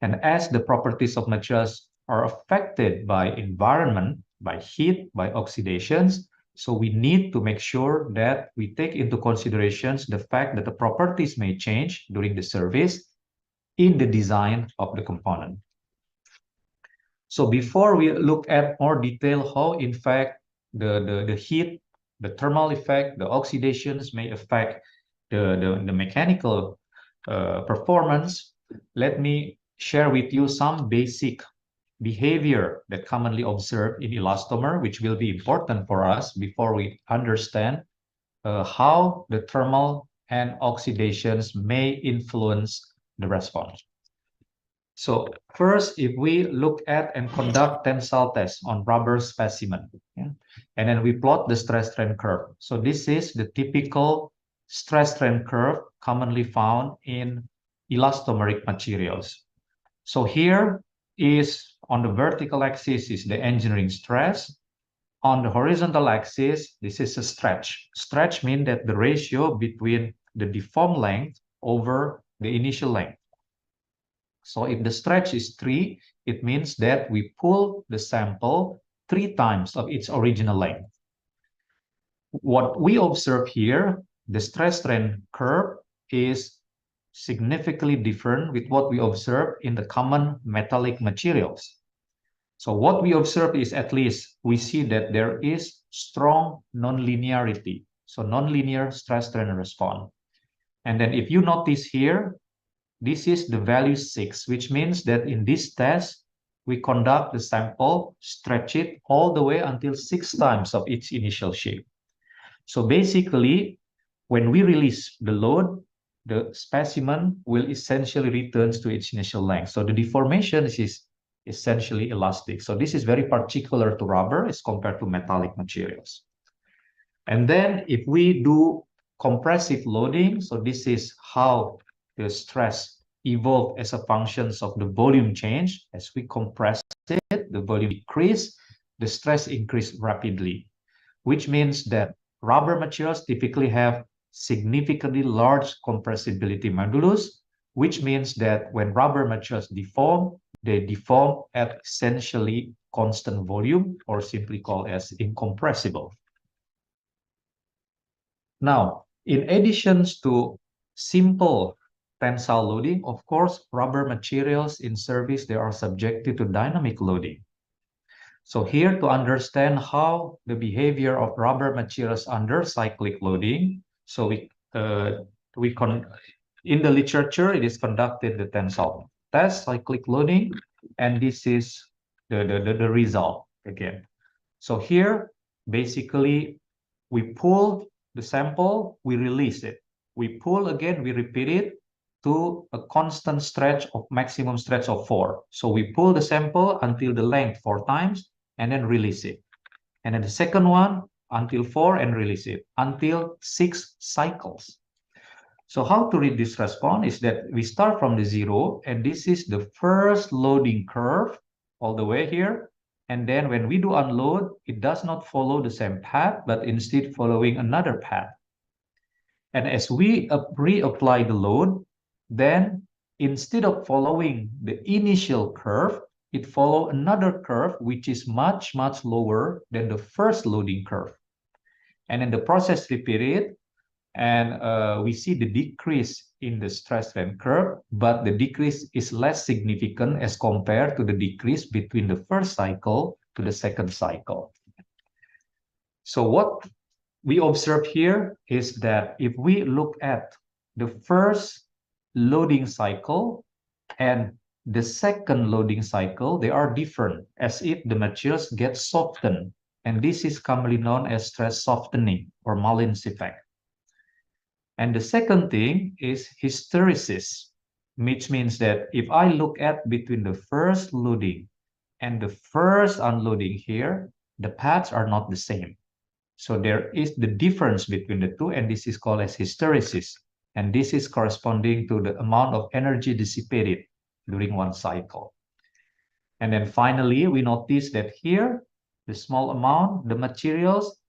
And as the properties of materials are affected by environment, by heat, by oxidations, So we need to make sure that we take into considerations the fact that the properties may change during the service in the design of the component. So before we look at more detail how in fact the heat, the thermal effect, the oxidations may affect the mechanical performance, let me share with you some basic behavior that commonly observed in elastomer, which will be important for us before we understand how the thermal and oxidations may influence the response. So first, if we look at and conduct tensile tests on rubber specimen, and then we plot the stress strain curve. So this is the typical stress strain curve commonly found in elastomeric materials. So here is on the vertical axis is the engineering stress. On the horizontal axis, this is a stretch. Stretch means that the ratio between the deformed length over the initial length. So if the stretch is 3, it means that we pull the sample 3 times of its original length. What we observe here, the stress strain curve is significantly different with what we observe in the common metallic materials. So what we observe is at least we see that there is strong nonlinearity. So nonlinear stress strain response. And then if you notice here, this is the value 6, which means that in this test, we conduct the sample, stretch it all the way until 6 times of its initial shape. So basically, when we release the load, the specimen will essentially return to its initial length. So the deformation is essentially elastic. So this is very particular to rubber as compared to metallic materials. And then if we do compressive loading, so this is how the stress evolve as a function of the volume change. As we compress it, the volume decrease, the stress increase rapidly, which means that rubber materials typically have significantly large compressibility modulus, which means that when rubber materials deform, they deform at essentially constant volume, or simply called as incompressible. Now, in addition to simple tensile loading, of course, rubber materials in service, they are subjected to dynamic loading. So here to understand how the behavior of rubber materials under cyclic loading, so in the literature, it is conducted the tensile test, cyclic loading, and this is the result again. So here, basically, we pull the sample, we release it. We pull again, we repeat it to a constant stretch of maximum stretch of 4. So we pull the sample until the length 4 times and then release it. And then the second one until 4 and release it until 6 cycles. So how to read this response is that we start from the 0, and this is the first loading curve all the way here. And then when we do unload, it does not follow the same path, but instead following another path. And as we reapply the load, then instead of following the initial curve, it follows another curve which is much, much lower than the first loading curve. And then the process repeated, and we see the decrease in the stress strain curve, but the decrease is less significant as compared to the decrease between the first cycle to the second cycle. So what we observe here is that if we look at the first loading cycle and the second loading cycle, they are different, as if the materials get softened. And this is commonly known as stress softening or Malin's effect. And the second thing is hysteresis, which means that if I look at between the first loading and the first unloading here, the paths are not the same. So there is the difference between the two, and this is called as hysteresis. And this is corresponding to the amount of energy dissipated during one cycle. And then finally, we notice that here, the small amount, the materials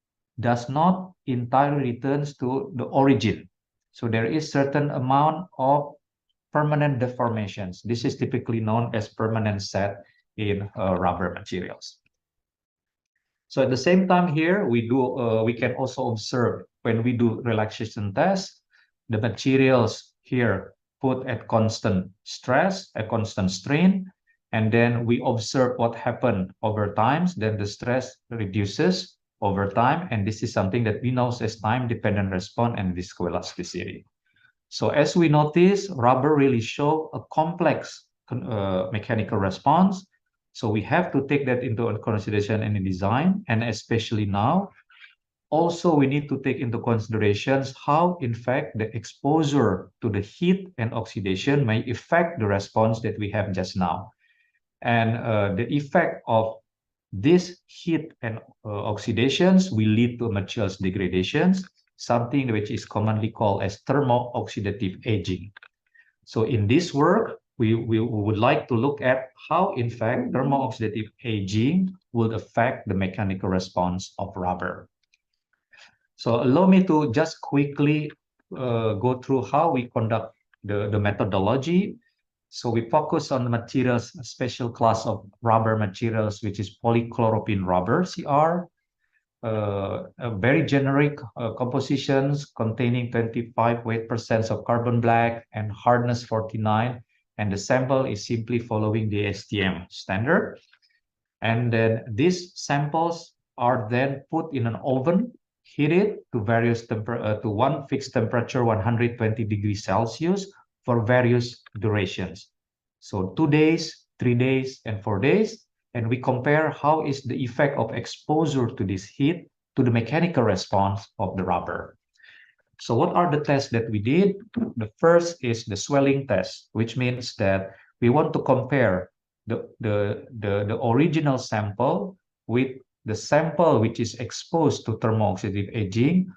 does not entirely returns to the origin. So there is certain amount of permanent deformations. This is typically known as permanent set in rubber materials. So at the same time here, we can also observe when we do relaxation test, the materials here put at constant stress, at constant strain, and then we observe what happened over time. Then the stress reduces over time, and this is something that we know as time-dependent response and viscoelasticity. So as we notice, rubber really show a complex mechanical response. So we have to take that into consideration in the design, and especially now. Also, we need to take into considerations how, in fact, the exposure to the heat and oxidation may affect the response that we have just now. And the effect of this heat and oxidations will lead to materials degradations, something which is commonly called as thermo-oxidative aging. So in this work, we would like to look at how, in fact, thermo-oxidative aging will affect the mechanical response of rubber. So allow me to just quickly go through how we conduct the methodology. So we focus on the materials, a special class of rubber materials, which is polychloropene rubber, CR. Very generic compositions containing 25% weight of carbon black and hardness 49. And the sample is simply following the STM standard. And then these samples are then put in an oven, heated to various to one fixed temperature, 120 degrees Celsius, for various durations. So 2 days, 3 days, and 4 days. And we compare how is the effect of exposure to this heat to the mechanical response of the rubber. So what are the tests that we did? The first is the swelling test, which means that we want to compare the original sample with the sample which is exposed to thermo-oxidative aging.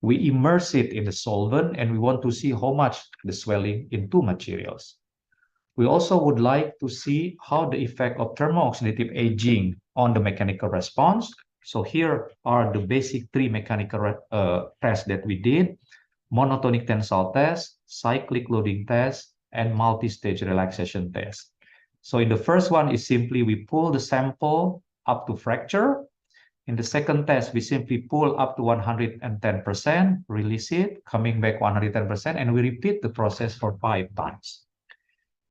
We immerse it in the solvent, and we want to see how much the swelling in two materials. We also would like to see how the effect of thermo-oxidative aging on the mechanical response. So here are the basic three mechanical tests that we did: monotonic tensile test, cyclic loading test, and multi-stage relaxation test. So in the first one is simply we pull the sample up to fracture. In the second test, we simply pull up to 110%, release it, coming back 110%, and we repeat the process for 5 times.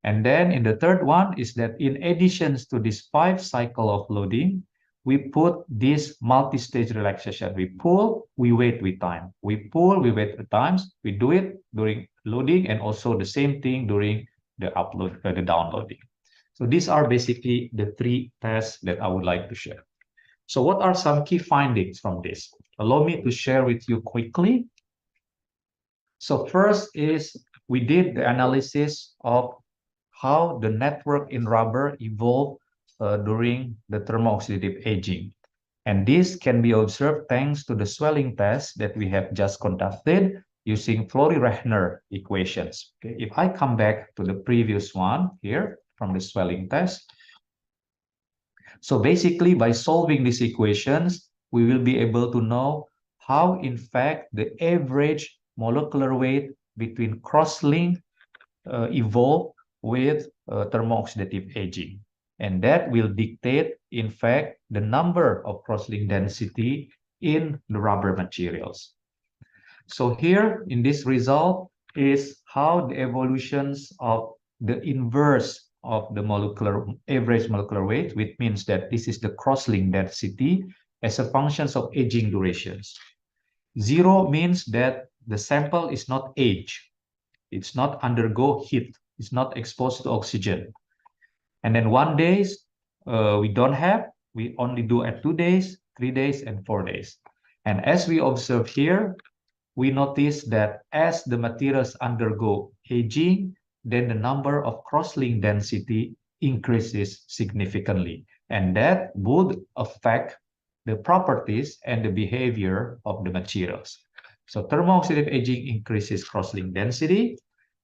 And then in the third one is that in addition to this 5 cycle of loading, we put this multi-stage relaxation. We pull, we wait with time. We pull, we wait with times. We do it during loading, and also the same thing during the upload, the downloading. So these are basically the 3 tests that I would like to share. So what are some key findings from this? Allow me to share with you quickly. So first is we did the analysis of how the network in rubber evolved during the thermo-oxidative aging. And this can be observed thanks to the swelling test that we have just conducted using Flory-Rechner equations. Okay, if I come back to the previous one here from the swelling test. So basically, by solving these equations, we will be able to know how, in fact, the average molecular weight between cross-link evolve with thermo-oxidative aging. And that will dictate, in fact, the number of cross-link density in the rubber materials. So here in this result is how the evolutions of the inverse of the average molecular weight, which means that this is the cross-link density as a function of aging durations. 0 means that the sample is not aged. It's not undergo heat. It's not exposed to oxygen. And then 1 day, we don't have. We only do at 2 days, 3 days, and 4 days. And as we observe here, we notice that as the materials undergo aging, then the number of cross-link density increases significantly. And that would affect the properties and the behavior of the materials. So thermo-oxidative aging increases cross-link density,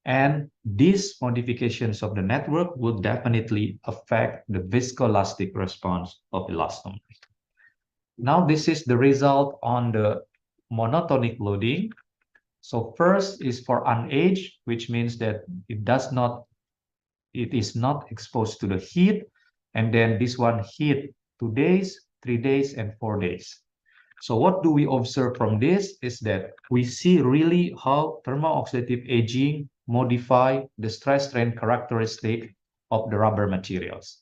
and these modifications of the network will definitely affect the viscoelastic response of elastomers. Now, this is the result on the monotonic loading. So first is for unaged, which means that it is not exposed to the heat. And then this one heat 2 days, 3 days, and 4 days. So what do we observe from this is that we see really how thermo-oxidative aging modify the stress-strain characteristic of the rubber materials.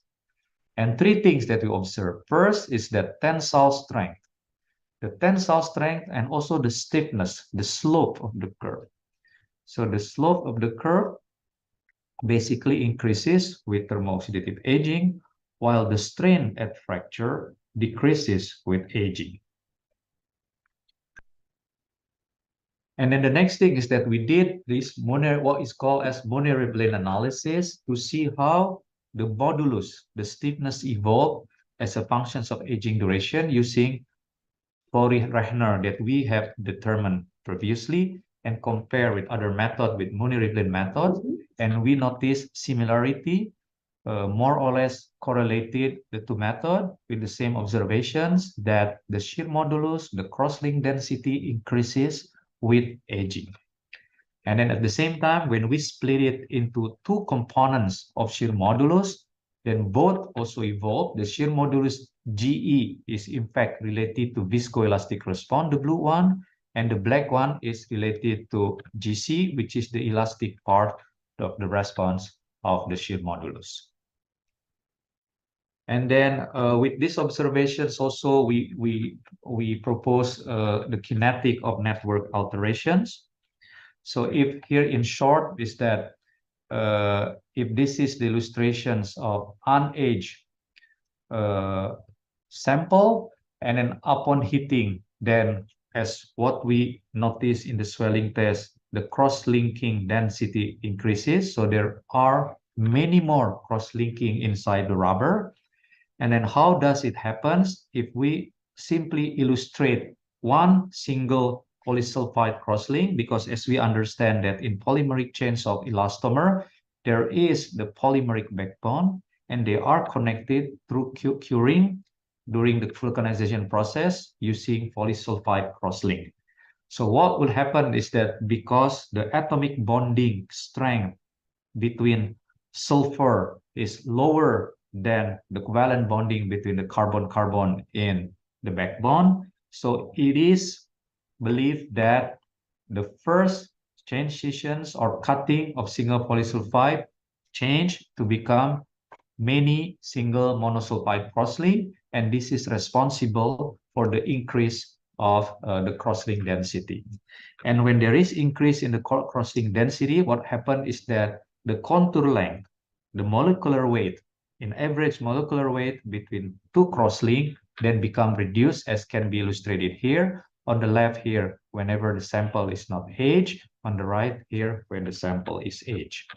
And 3 things that we observe. First is that tensile strength. The tensile strength and also the stiffness, the slope of the curve. So the slope of the curve basically increases with thermo-oxidative aging, while the strain at fracture decreases with aging. And then the next thing is that we did this what is called as monoreblane analysis to see how the modulus, the stiffness evolved as a function of aging duration using Fleury-Rechner that we have determined previously and compare with other method with monoreblane method, and we notice similarity, more or less correlated the 2 methods with the same observations that the shear modulus, the cross-link density increases with aging. And then at the same time, when we split it into 2 components of shear modulus, then both also evolve. The shear modulus GE is in fact related to viscoelastic response, the blue one, and the black one is related to GC, which is the elastic part of the response of the shear modulus. And then with these observations also, we propose the kinetic of network alterations. So if here in short is that if this is the illustrations of unaged sample, and then upon heating, then as what we notice in the swelling test, the cross-linking density increases. So there are many more cross-linking inside the rubber. And then how does it happen? If we simply illustrate one single polysulfide crosslink, because as we understand that in polymeric chains of elastomer, there is the polymeric backbone, and they are connected through curing during the vulcanization process using polysulfide crosslink. So what will happen is that because the atomic bonding strength between sulfur is lower than the covalent bonding between the carbon-carbon in the backbone, so it is believed that the first chain scissions or cutting of single polysulfide change to become many single monosulfide crosslink, and this is responsible for the increase of the crosslink density. And when there is increase in the crosslink density, what happens is that the contour length, the molecular weight, in average molecular weight between 2 crosslink then become reduced, as can be illustrated here. On the left here, whenever the sample is not aged, on the right here, when the sample is aged.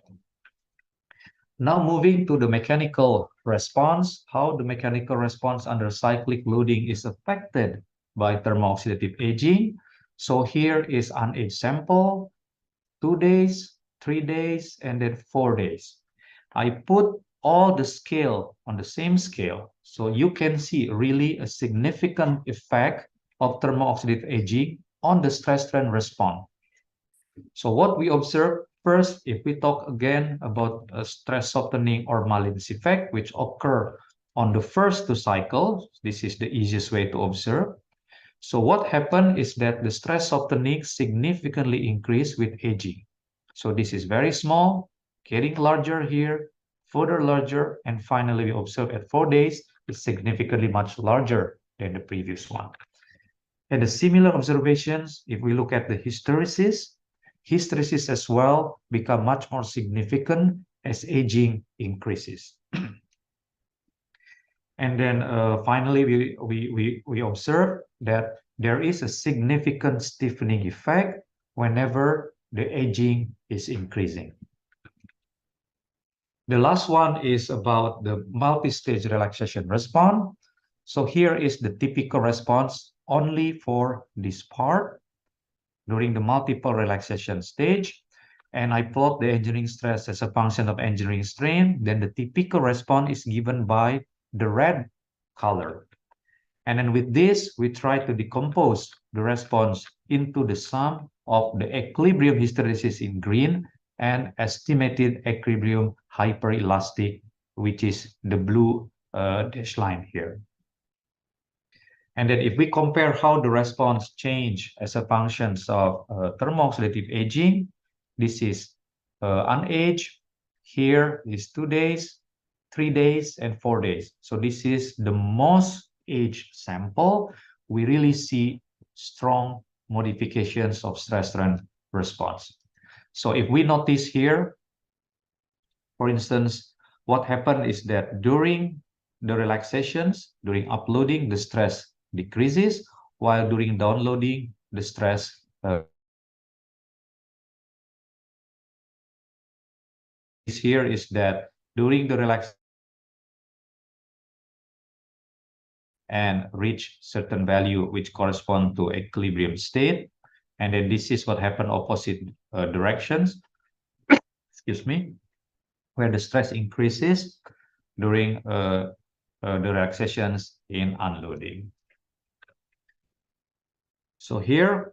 Now moving to the mechanical response, how the mechanical response under cyclic loading is affected by thermo-oxidative aging. So here is unaged sample, 2 days, 3 days, and then 4 days. I put all the scale on the same scale, so you can see really a significant effect of thermo-oxidative aging on the stress-strain response. So what we observe first, if we talk again about a stress softening or Malin's effect, which occur on the first 2 cycles, this is the easiest way to observe. So what happened is that the stress softening significantly increased with aging. So this is very small, getting larger here, further larger, and finally we observe at 4 days is significantly much larger than the previous one. And the similar observations, if we look at the hysteresis as well become much more significant as aging increases. And then finally, we observe that there is a significant stiffening effect whenever the aging is increasing. The last one is about the multi-stage relaxation response. So here is the typical response only for this part during the multiple relaxation stage. And I plot the engineering stress as a function of engineering strain. Then the typical response is given by the red color. And then with this, we try to decompose the response into the sum of the equilibrium hysteresis in green and estimated equilibrium hyperelastic, which is the blue dashed line here. And then if we compare how the response change as a function of thermo-oxidative aging, this is unaged. Here is 2 days, 3 days, and 4 days. So this is the most aged sample. We really see strong modifications of stress response. So if we notice here, for instance, what happened is that during the relaxations, during uploading, the stress decreases, while during downloading, the stress here is that during the relaxation and reach certain value which correspond to equilibrium state, and then this is what happened opposite directions, excuse me, where the stress increases during the relaxations in unloading. So here,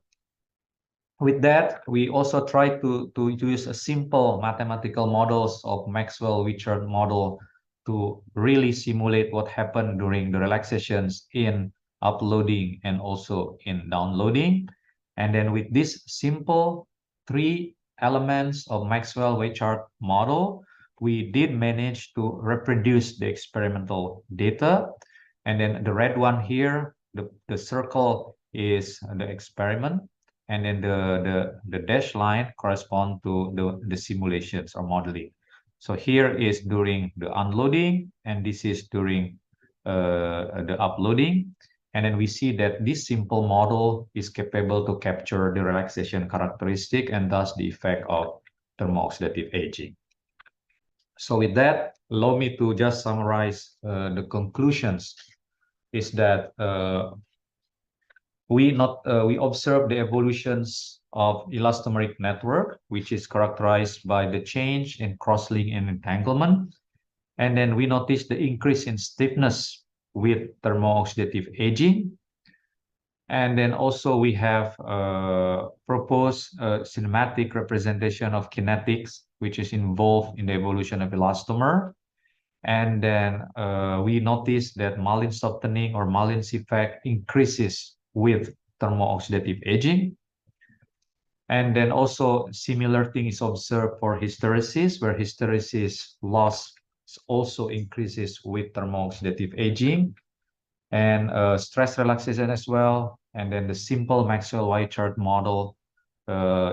with that, we also try to use a simple mathematical models of Maxwell-Wichert model to really simulate what happened during the relaxations in uploading and also in downloading. And then with this simple 3 elements of Maxwell-Wichert model, we did manage to reproduce the experimental data. And then the red one here, the circle is the experiment, and then the dashed line correspond to the simulations or modeling. So here is during the unloading, and this is during the uploading. And then we see that this simple model is capable to capture the relaxation characteristic and thus the effect of thermo-oxidative aging. So with that, allow me to just summarize the conclusions. Is that we observe the evolutions of elastomeric network, which is characterized by the change in crosslink and entanglement. And then we notice the increase in stiffness with thermo-oxidative aging. And then also we have proposed a cinematic representation of kinetics, which is involved in the evolution of elastomer. And then we notice that Malin softening or Malin's effect increases with thermo-oxidative aging. And then also similar thing is observed for hysteresis, where hysteresis loss also increases with thermo-oxidative aging, and stress relaxation as well. And then the simple Maxwell-Wichert model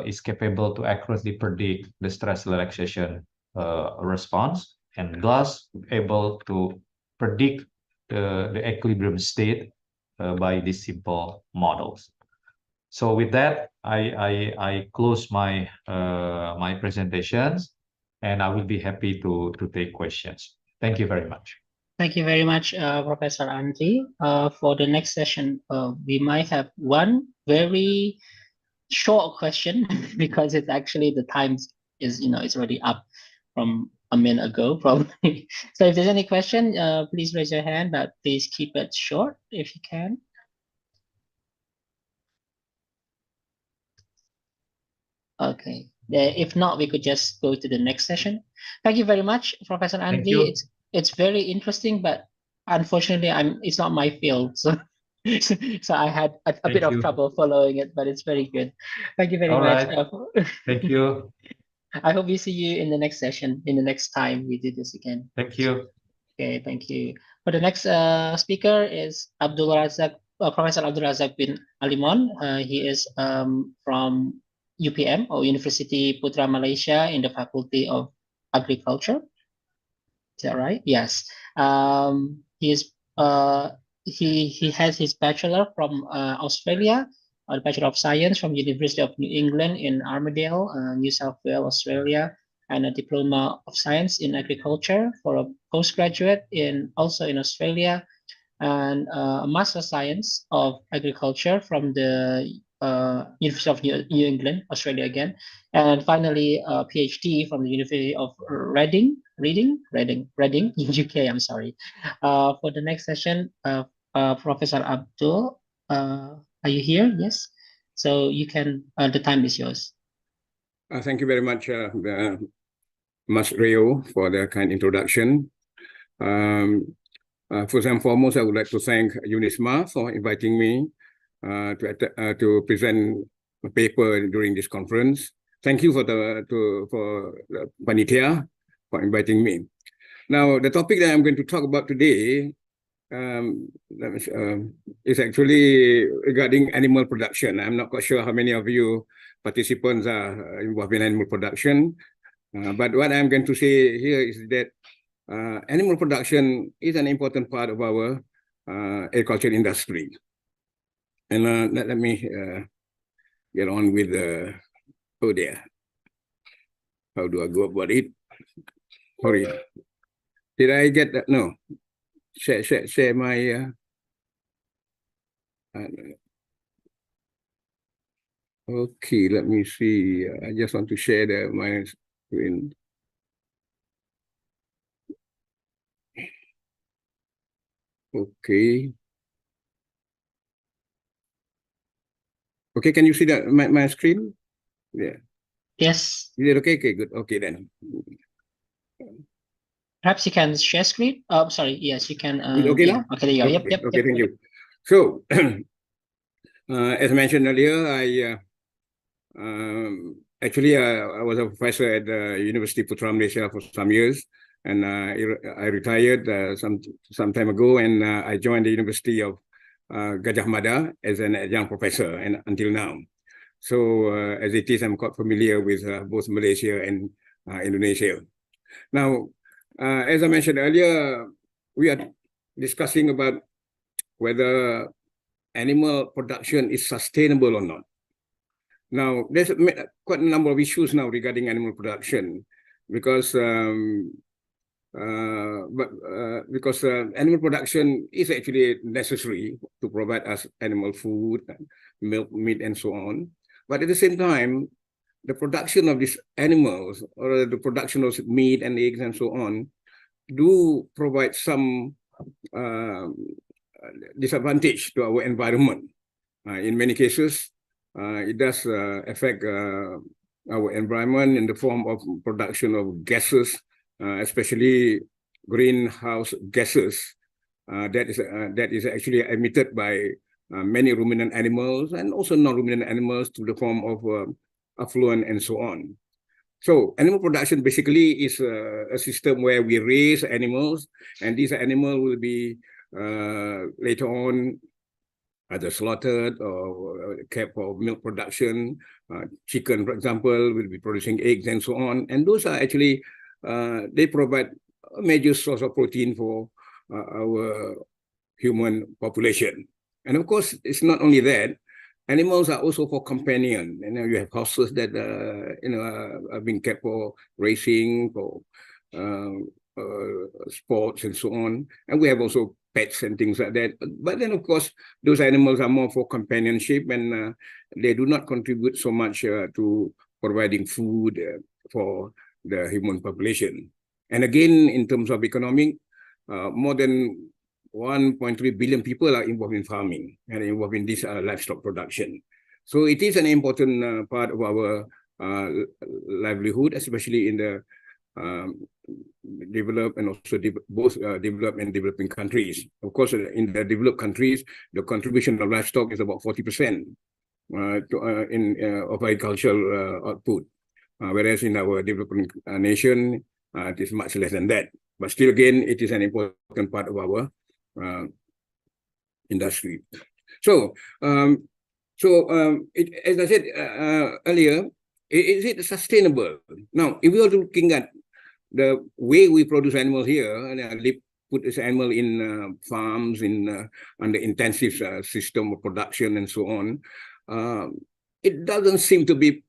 is capable to accurately predict the stress relaxation response, and thus able to predict the equilibrium state by these simple models. So with that, I close my my presentations, and I will be happy to take questions. Thank you very much. Thank you very much, Professor Andri. For the next session, we might have one very short question because it's actually the time is it's already up from a minute ago probably. So if there's any question, please raise your hand, but please keep it short if you can. Okay. If not, we could just go to the next session. Thank you very much, Professor Andri. It's very interesting, but unfortunately, it's not my field, so so I had a bit of trouble following it, but it's very good. Thank you very much. Thank you. I hope we see you in the next session, in the next time we do this again. Thank you. Okay, thank you. For the next speaker is Professor Abdul Razak bin Alimon. He is from UPM, or University Putra Malaysia, in the Faculty of Agriculture. Is that right? Yes. He has his bachelor from Australia, or Bachelor of Science from University of New England in Armidale, New South Wales, Australia, and a Diploma of Science in Agriculture for a postgraduate also in Australia, and a Master of Science of Agriculture from the University of New England, Australia again, and finally a PhD from the University of Reading, UK. I'm sorry. For the next session, Professor Abdul, are you here? Yes. So you can. The time is yours. Thank you very much, Mas Rio, for the kind introduction. First and foremost, I would like to thank Unisma for inviting me to present a paper during this conference. Thank you for the panitia for inviting me. Now, the topic that I'm going to talk about today is actually regarding animal production. I'm not quite sure how many of you participants are involved in animal production, but what I'm going to say here is that animal production is an important part of our agriculture industry. And let me get on with the, oh dear, how do I go about it? Sorry, did I get that? No, share my, okay, let me see. I just want to share my screen. Okay. Okay, can you see that my screen? Yeah. Yes. Is it okay? Okay, good. Okay then. Perhaps you can share screen. Oh, sorry. Yes, you can. Okay yeah. now? Okay, there you go. Okay, Yep. okay, thank you. So, as mentioned earlier, actually I was a professor at the University Putra Malaysia for some years, and I retired some time ago, and I joined the University of Gajah Mada as an adjunct professor, and until now. So as it is, I'm quite familiar with both Malaysia and Indonesia. Now, as I mentioned earlier, we are discussing about whether animal production is sustainable or not. Now, there's quite a number of issues now regarding animal production, because animal production is actually necessary to provide us animal food, milk, meat, and so on. But at the same time, the production of these animals, or the production of meat and eggs and so on, do provide some disadvantage to our environment. In many cases, it does affect our environment in the form of production of gases, especially greenhouse gases that is actually emitted by many ruminant animals and also non-ruminant animals to the form of affluent and so on. So animal production basically is a system where we raise animals, and these animals will be later on either slaughtered or kept for milk production. Chicken, for example, will be producing eggs and so on. And those are actually, they provide a major source of protein for our human population. And of course, it's not only that. Animals are also for companion. You have horses that are being kept for racing, for sports and so on. And we have also pets and things like that. But then, of course, those animals are more for companionship, and they do not contribute so much to providing food for the human population. And again, in terms of economic, more than 1.3 billion people are involved in farming and involved in this livestock production. So it is an important part of our livelihood, especially in the developed and also both developed and developing countries. Of course, in the developed countries, the contribution of livestock is about 40% of agricultural output, whereas in our developing nation, it is much less than that. But still, again, it is an important part of our industry. So, as I said earlier, is it sustainable? Now, if we are looking at the way we produce animals here, and put this animal in farms, under intensive system of production and so on, it doesn't seem to be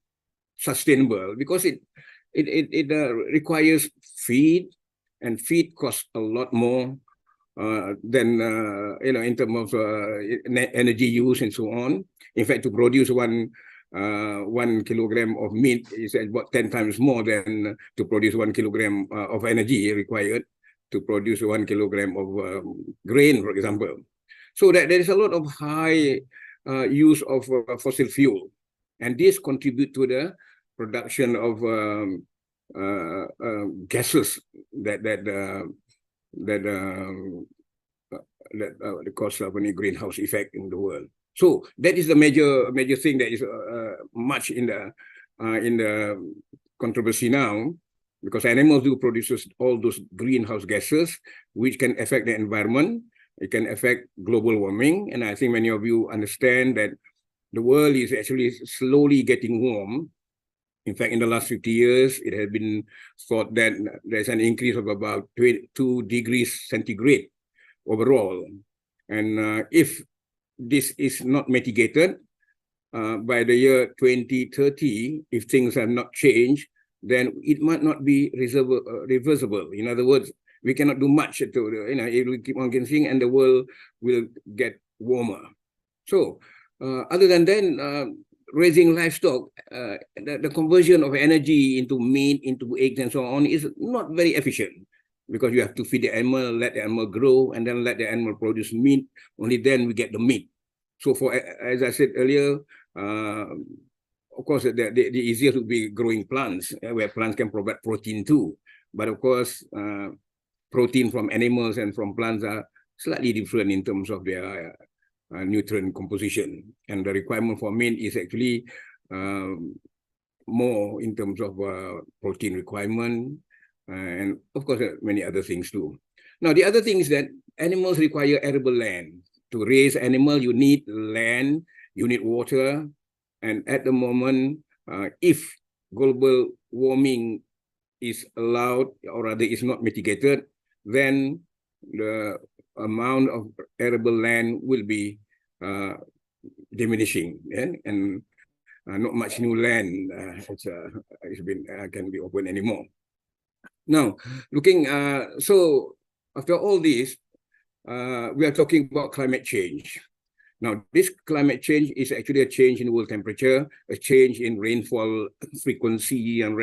sustainable, because it requires feed, and feed costs a lot more than in terms of energy use and so on. In fact, to produce 1 kilogram of meat is about 10 times more than to produce 1 kilogram of energy required to produce 1 kilogram of grain, for example. So that there is a lot of high use of fossil fuel, and this contribute to the production of gases that the cause of any greenhouse effect in the world. So that is the major thing that is much in the controversy now, because animals do produce all those greenhouse gases which can affect the environment. It can affect global warming, and I think many of you understand that the world is actually slowly getting warm. In fact, in the last 50 years, it has been thought that there's an increase of about 2 degrees centigrade overall. And if this is not mitigated, by the year 2030, if things are not changed, then it might not be reversible. In other words, we cannot do much to, it will keep on getting, and the world will get warmer. So, other than that, raising livestock, the conversion of energy into meat, into eggs, and so on is not very efficient, because you have to feed the animal, let the animal grow, and then let the animal produce meat. Only then we get the meat. So, as I said earlier, of course, the easier to be growing plants, where plants can provide protein too. But of course, protein from animals and from plants are slightly different in terms of their nutrient composition. And the requirement for meat is actually more in terms of protein requirement, and of course, many other things too. Now, the other thing is that animals require arable land. To raise animal, you need land, you need water, and at the moment, if global warming is allowed, or rather is not mitigated, then the amount of arable land will be diminishing, and not much new land can be open anymore. Now, looking, so after all this, we are talking about climate change. Now, this climate change is actually a change in world temperature, a change in rainfall frequency and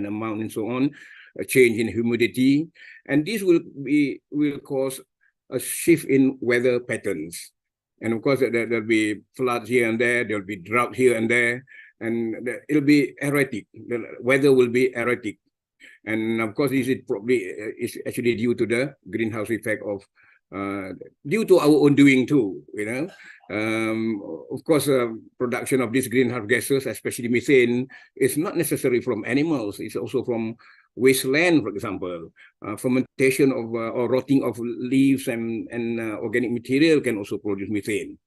amount and so on, a change in humidity, and this will cause a shift in weather patterns. And of course, there'll be floods here and there, there'll be drought here and there, and it'll be erratic. The weather will be erratic. And of course, this is probably actually due to the greenhouse effect of due to our own doing too, of course, production of these greenhouse gases, especially methane, is not necessarily from animals. It's also from wasteland, for example. Fermentation of or rotting of leaves and organic material can also produce methane.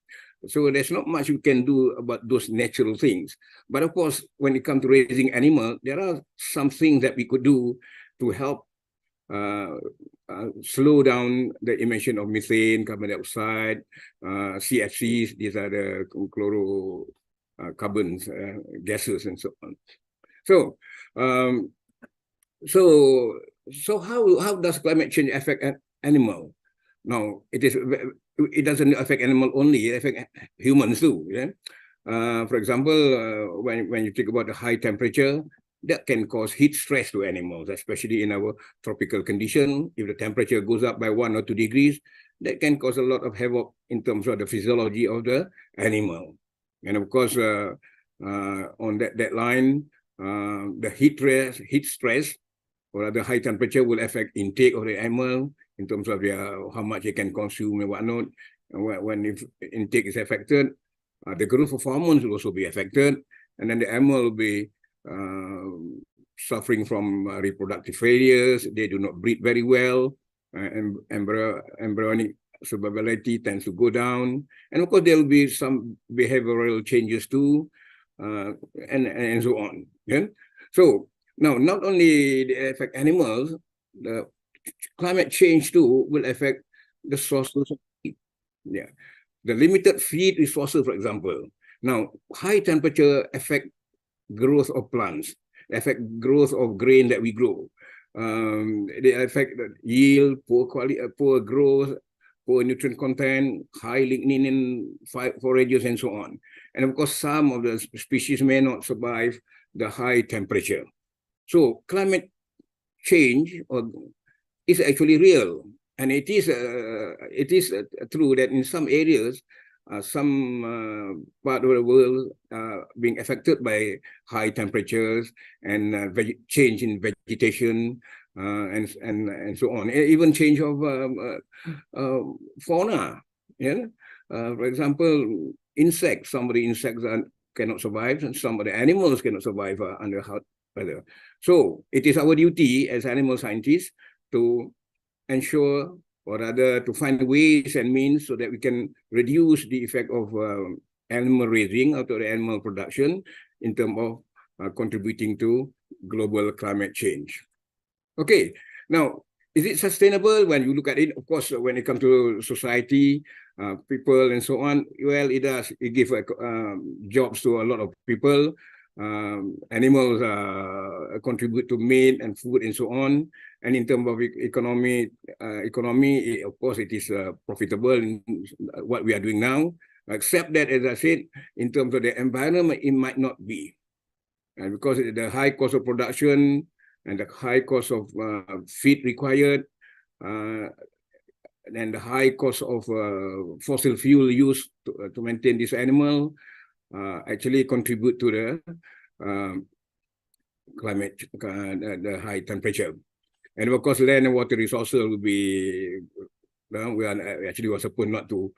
So there's not much you can do about those natural things. But of course, when it comes to raising animals, there are some things that we could do to help slow down the emission of methane, carbon dioxide, CFCs. These are the chlorocarbons, gases, and so on. So how does climate change affect an animal? Now, it doesn't affect animal only; it affects humans too. Yeah. For example, when you think about the high temperature, that can cause heat stress to animals, especially in our tropical condition. If the temperature goes up by 1 or 2 degrees, that can cause a lot of havoc in terms of the physiology of the animal. And of course, on that line, the heat stress, or the high temperature will affect intake of the animal in terms of how much it can consume and whatnot. And when intake is affected, the growth of hormones will also be affected, and then the animal will be suffering from reproductive failures. They do not breed very well, and embryonic survivability tends to go down. And of course, there will be some behavioral changes too, and so on. Yeah? So now, not only they affect animals, the climate change too will affect the sources of feed. Yeah, the limited feed resources, for example. Now, high temperature affect growth of plants, affect growth of grain that we grow. They affect the yield, poor quality, poor growth, poor nutrient content, high lignin in forages, and so on. And of course, some of the species may not survive the high temperature. So climate change is actually real, and it is true that in some areas, some part of the world being affected by high temperatures and change in vegetation, and so on. Even change of fauna. Yeah. For example, insects. Some of the insects cannot survive, and some of the animals cannot survive under hot weather. So it is our duty as animal scientists to ensure, or rather to find ways and means so that we can reduce the effect of animal raising or the animal production in terms of contributing to global climate change. Okay, now, is it sustainable? When you look at it, of course, when it comes to society, people and so on, well, it does. It gives jobs to a lot of people. Animals contribute to meat and food and so on. And in terms of economy, of course, it is profitable in what we are doing now. Except that, as I said, in terms of the environment, it might not be. And because the high cost of production and the high cost of feed required, and the high cost of fossil fuel used to maintain this animal actually contribute to the climate, the high temperature. And of course, land and water resources will be, we are supposed not to,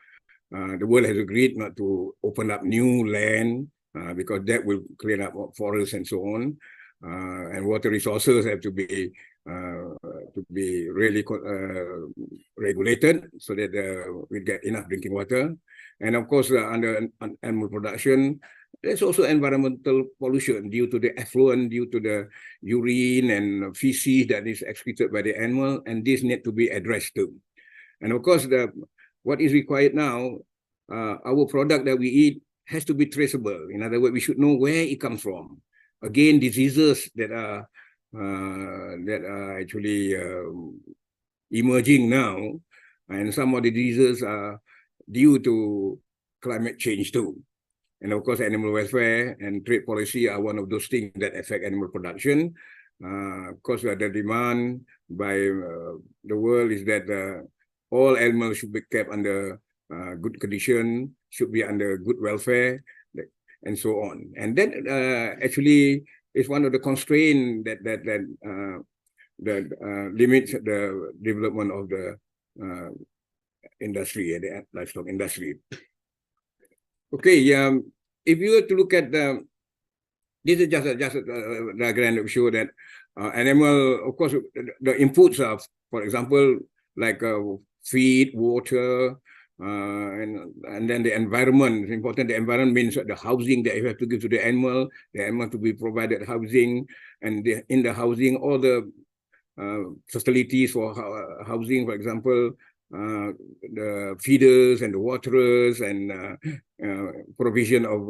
the world has agreed not to open up new land because that will clear up forests and so on. And water resources have to be really regulated so that we get enough drinking water. And of course, under animal production, there's also environmental pollution due to the effluent, due to the urine and feces that is excreted by the animal, and this need to be addressed too. And of course, what is required now, our product that we eat has to be traceable. In other words, we should know where it comes from. Again, diseases that are actually emerging now, and some of the diseases are due to climate change too. And of course, animal welfare and trade policy are one of those things that affect animal production. Of course, the demand by the world is that all animals should be kept under good condition, should be under good welfare, and so on. And that actually is one of the constraints that limits the development of the industry, the livestock industry. Okay, if you were to look at this is just a diagram to show that animal, of course, the inputs are, for example, like feed, water, and then the environment is important. The environment means the housing that you have to give to the animal to be provided housing, and in the housing, all the facilities for housing, for example, the feeders and the waterers and provision of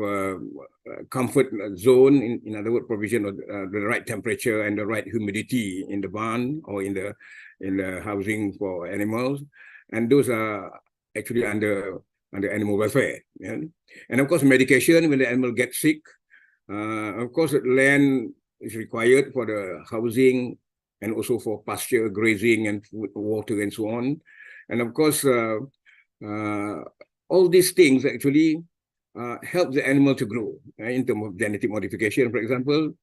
comfort zone, in other words, provision of the right temperature and the right humidity in the barn or in the housing for animals, and those are actually under animal welfare. Yeah? And of course, medication when the animal gets sick. Of course, land is required for the housing and also for pasture, grazing, and food, water, and so on. And of course, all these things actually help the animal to grow in terms of genetic modification, for example,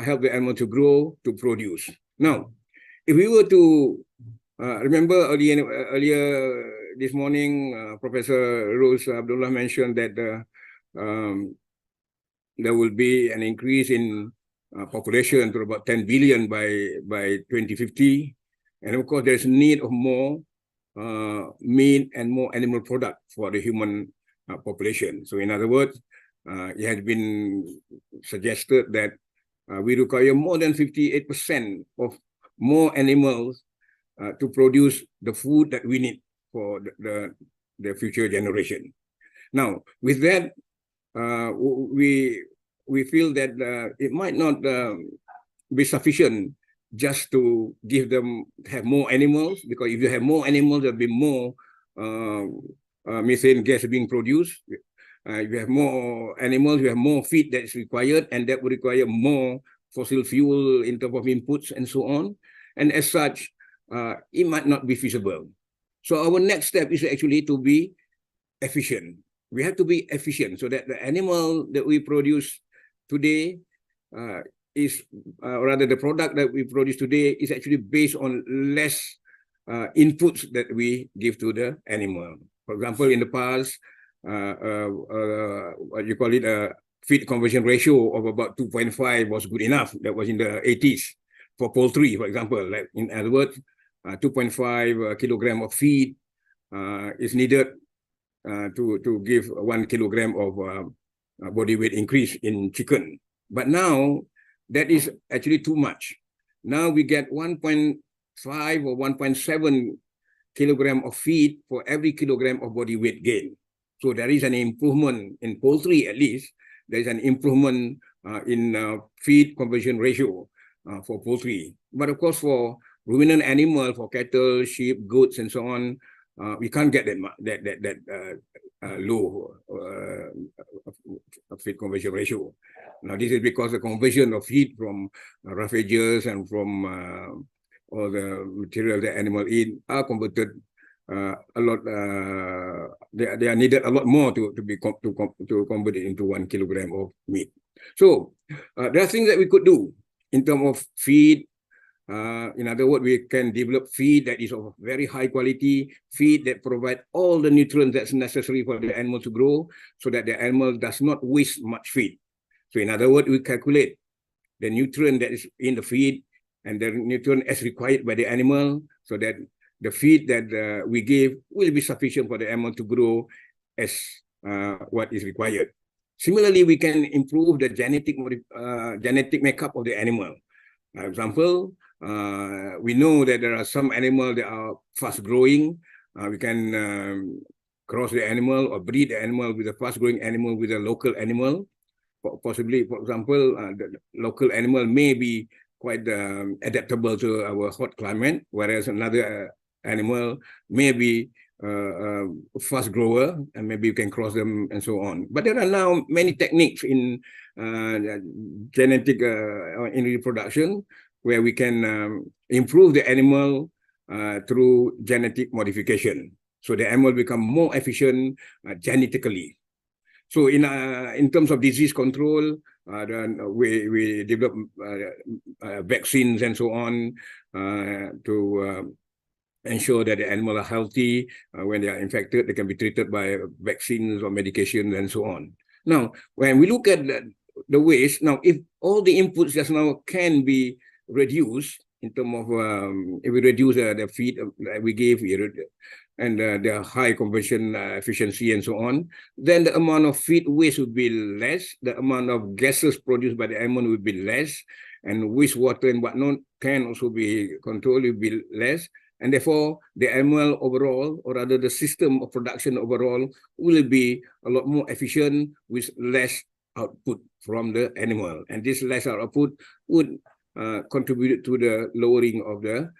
help the animal to grow, to produce. Now, if we were to remember earlier this morning, Professor Rose Abdullah mentioned that there will be an increase in population to about 10 billion by 2050. And of course, there's need of more meat and more animal product for the human population. So in other words, it has been suggested that we require more than 58% of more animals to produce the food that we need for the future generation. Now, with that, we feel that it might not be sufficient just to have more animals, because if you have more animals, there'll be more methane gas being produced. If you have more animals, you have more feed that's required, and that will require more fossil fuel in terms of inputs and so on. And as such, it might not be feasible. So our next step is actually to be efficient. We have to be efficient so that the animal that we produce today is, rather the product that we produce today is actually based on less inputs that we give to the animal. For example, in the past, what you call it, a feed conversion ratio of about 2.5 was good enough. That was in the 80s for poultry, for example. Like in other words, 2.5 kilogram of feed is needed to give 1 kilogram of body weight increase in chicken. But now that is actually too much. Now we get 1.5 or 1.7 kilogram of feed for every kilogram of body weight gain. So there is an improvement in poultry, at least. There is an improvement in feed conversion ratio for poultry. But of course, for ruminant animal, for cattle, sheep, goats, and so on, we can't get that low feed conversion ratio. Now, this is because the conversion of feed from roughages and from all the material the animal eat are converted a lot. They are needed a lot more to convert it into 1 kilogram of meat. So there are things that we could do in terms of feed. In other words, we can develop feed that is of very high quality, feed that provide all the nutrients that's necessary for the animal to grow, so that the animal does not waste much feed. So in other words, we calculate the nutrient that is in the feed and the nutrient as required by the animal, so that the feed that we give will be sufficient for the animal to grow as what is required. Similarly, we can improve the genetic makeup of the animal. For example, we know that there are some animals that are fast growing. We can cross the animal or breed the animal with a fast growing animal with a local animal. Possibly, for example, the local animal may be quite adaptable to our hot climate, whereas another animal may be a fast grower, and maybe you can cross them and so on. But there are now many techniques in genetic in reproduction where we can improve the animal through genetic modification, so the animal become more efficient genetically. So in terms of disease control, we develop vaccines and so on to ensure that the animal are healthy. When they are infected, they can be treated by vaccines or medications and so on. Now, when we look at the waste, now if all the inputs just now can be reduced in terms of if we reduce the feed that we give, and the high conversion efficiency and so on, then the amount of feed waste would be less, the amount of gases produced by the animal would be less, and wastewater and whatnot can also be controlled, will be less, and therefore the animal overall, or rather the system of production overall, will be a lot more efficient with less output from the animal, and this less output would contribute to the lowering of the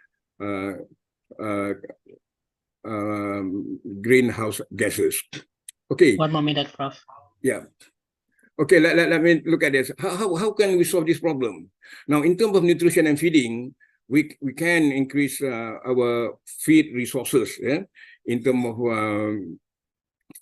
greenhouse gases. Okay. One more minute, Prof. Yeah. Okay, let me look at this. How can we solve this problem? Now, in terms of nutrition and feeding, we can increase our feed resources. Yeah? In terms of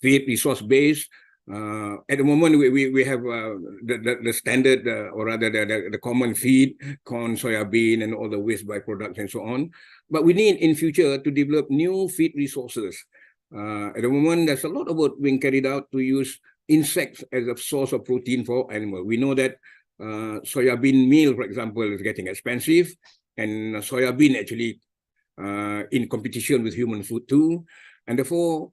feed resource base, at the moment we have the standard, or rather the common feed, corn, soybean, and all the waste byproducts and so on. But we need in future to develop new feed resources. At the moment, there's a lot of work being carried out to use insects as a source of protein for animal. We know that soybean meal, for example, is getting expensive, and soybean actually in competition with human food too. And therefore,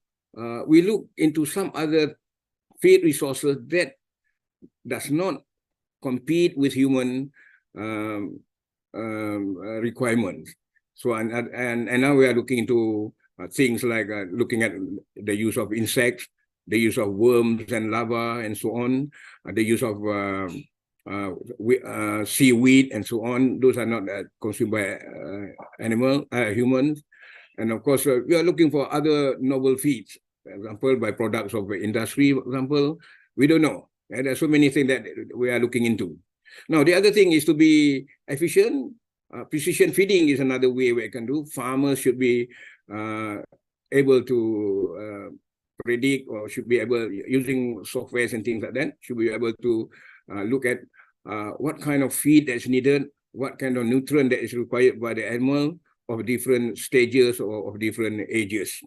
we look into some other feed resources that does not compete with human requirements. So and now we are looking into things like looking at the use of insects, the use of worms and larvae and so on, the use of seaweed and so on. Those are not consumed by humans. And of course, we are looking for other novel feeds. For example, by products of industry, for example, we don't know. And there are so many things that we are looking into. Now, the other thing is to be efficient. Precision feeding is another way we can do. Farmers should be able to predict, or should be able, using softwares and things like that, should be able to look at what kind of feed that's needed, what kind of nutrient that is required by the animal of different stages or of different ages.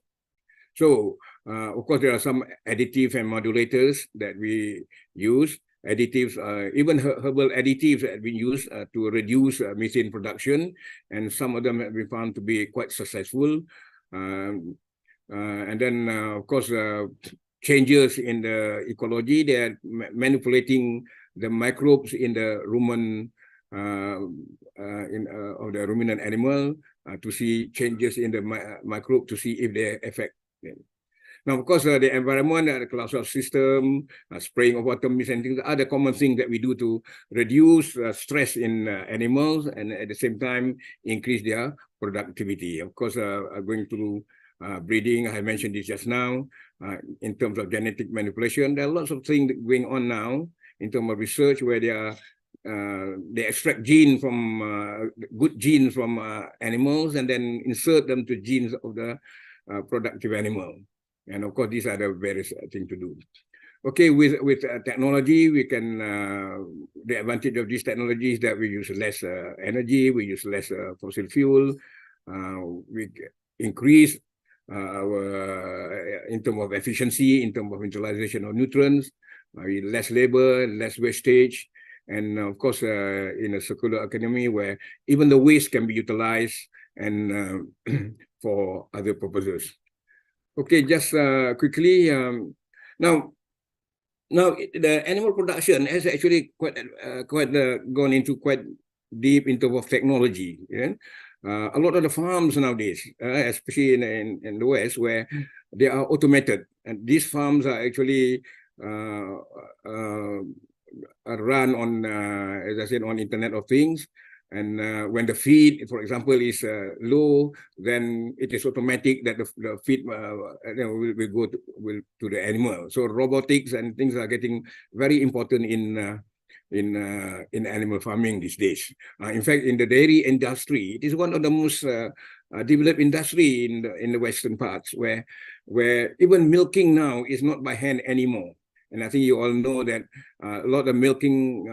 So, of course, there are some additives and modulators that we use. Additives, even herbal additives that have been used to reduce methane production, and some of them have been found to be quite successful. And then, of course, changes in the ecology. They are manipulating the microbes in the rumen of the ruminant animal to see changes in the microbe to see if they affect them. Now, of course, the environment, the classroom system, spraying of water mist and things are the common things that we do to reduce stress in animals and at the same time increase their productivity. Of course, going through breeding, I mentioned this just now. In terms of genetic manipulation, there are lots of things going on now in terms of research where they extract genes from good genes from animals and then insert them to genes of the productive animal. And of course, these are the various things to do. Okay, with technology, we can, the advantage of this technology is that we use less energy, we use less fossil fuel, we increase our, in terms of efficiency, in terms of utilization of nutrients, less labor, less wastage, and of course, in a circular economy where even the waste can be utilized and for other purposes. Okay, just quickly, now the animal production has actually quite gone into quite deep in terms of technology. Yeah? A lot of the farms nowadays, especially in the West, where they are automated, and these farms are actually run on, as I said, on Internet of Things. And when the feed, for example, is low, then it is automatic that the feed will go to the animal. So robotics and things are getting very important in animal farming these days. In fact, in the dairy industry, it is one of the most developed industry in the Western parts, where even milking now is not by hand anymore. And I think you all know that a lot of milking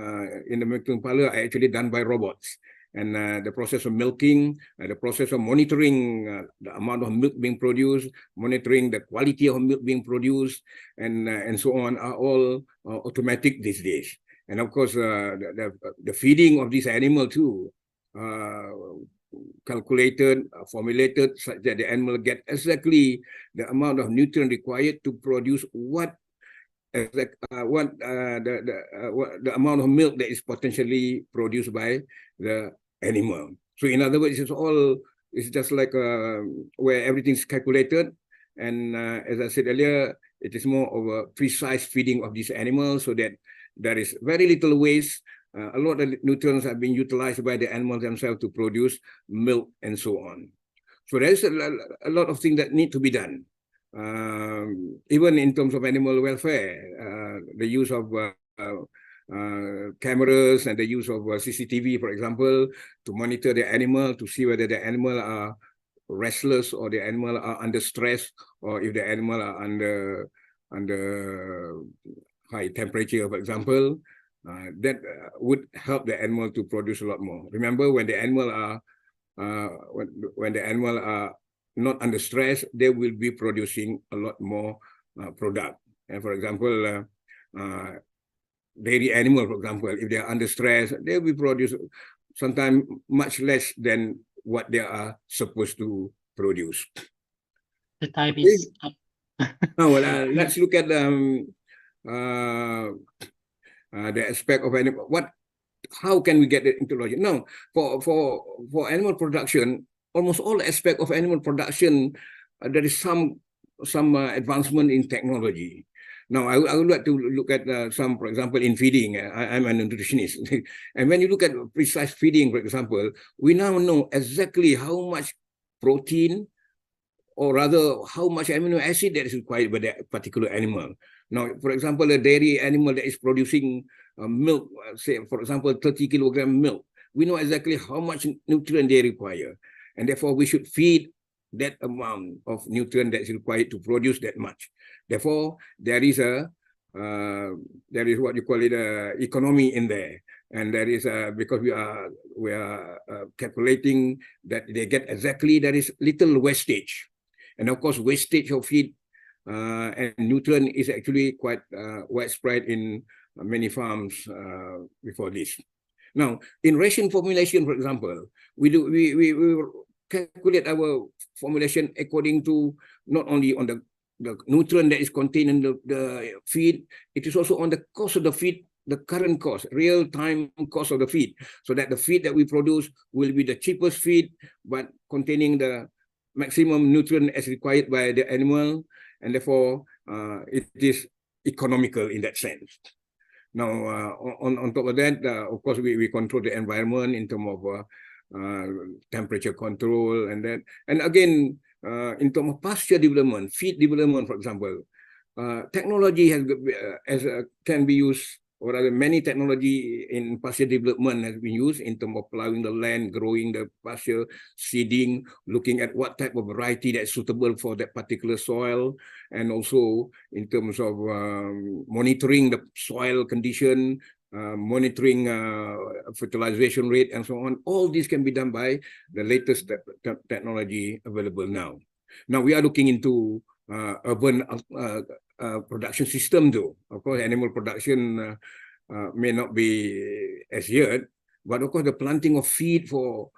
in the milking parlor are actually done by robots. And the process of milking, the process of monitoring the amount of milk being produced, monitoring the quality of milk being produced, and so on, are all automatic these days. And of course, the feeding of this animal too, calculated, formulated, such that the animal get exactly the amount of nutrient required to produce the amount of milk that is potentially produced by the animal. So in other words, it's just like where everything's calculated, and as I said earlier, it is more of a precise feeding of these animals so that there is very little waste. A lot of nutrients are being utilized by the animals themselves to produce milk and so on. So there's a lot of things that need to be done. Even in terms of animal welfare, the use of cameras and the use of CCTV, for example, to monitor the animal, to see whether the animal are restless or the animal are under stress, or if the animal are under high temperature, for example, that would help the animal to produce a lot more. Remember, when the animal are not under stress, they will be producing a lot more product. And for example, dairy animal, for example, if they are under stress, they will produce sometimes much less than what they are supposed to produce. The time is up. Now, let's look at the aspect of animal. How can we get it into logic? No, for animal production, almost all aspect of animal production, there is some advancement in technology. Now, I would like to look at some, for example, in feeding. I'm a nutritionist. And when you look at precise feeding, for example, we now know exactly how much protein, or rather how much amino acid that is required by that particular animal. Now, for example, a dairy animal that is producing milk, say, for example, 30 kilogram milk, we know exactly how much nutrient they require. And therefore, we should feed that amount of nutrient that is required to produce that much. Therefore, there is a there is what you call it economy in there, and there is because we are calculating that they get exactly, there is little wastage, and of course wastage of feed and nutrient is actually quite widespread in many farms before this. Now, in ration formulation, for example, we calculate our formulation according to not only on the nutrient that is contained in the feed, it is also on the cost of the feed, the current cost, real-time cost of the feed, so that the feed that we produce will be the cheapest feed, but containing the maximum nutrient as required by the animal, and therefore it is economical in that sense. Now, on top of that, of course, we control the environment in terms of temperature control and that. And again, in terms of pasture development, feed development, for example, technology can be used, or rather many technology in pasture development has been used in terms of plowing the land, growing the pasture, seeding, looking at what type of variety that's suitable for that particular soil, and also in terms of monitoring the soil condition, monitoring fertilization rate, and so on. All this can be done by the latest technology available now. Now we are looking into urban production system too. Of course, animal production may not be as yet, but of course the planting of feed for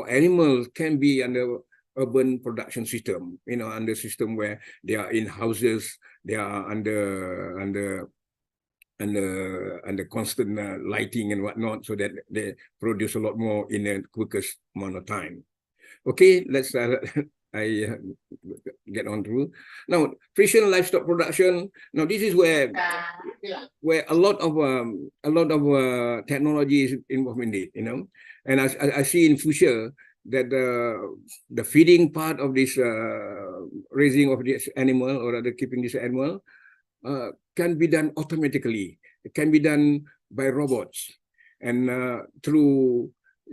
animals can be under urban production system, you know, under system where they are in houses, they are under constant lighting and whatnot, so that they produce a lot more in the quickest amount of time. Okay, let's I get on through. Now, precision livestock production. Now, this is where a lot of technology is involved indeed, you know. And I see in future that the feeding part of this raising of this animal, or rather keeping this animal, can be done automatically. It can be done by robots, and through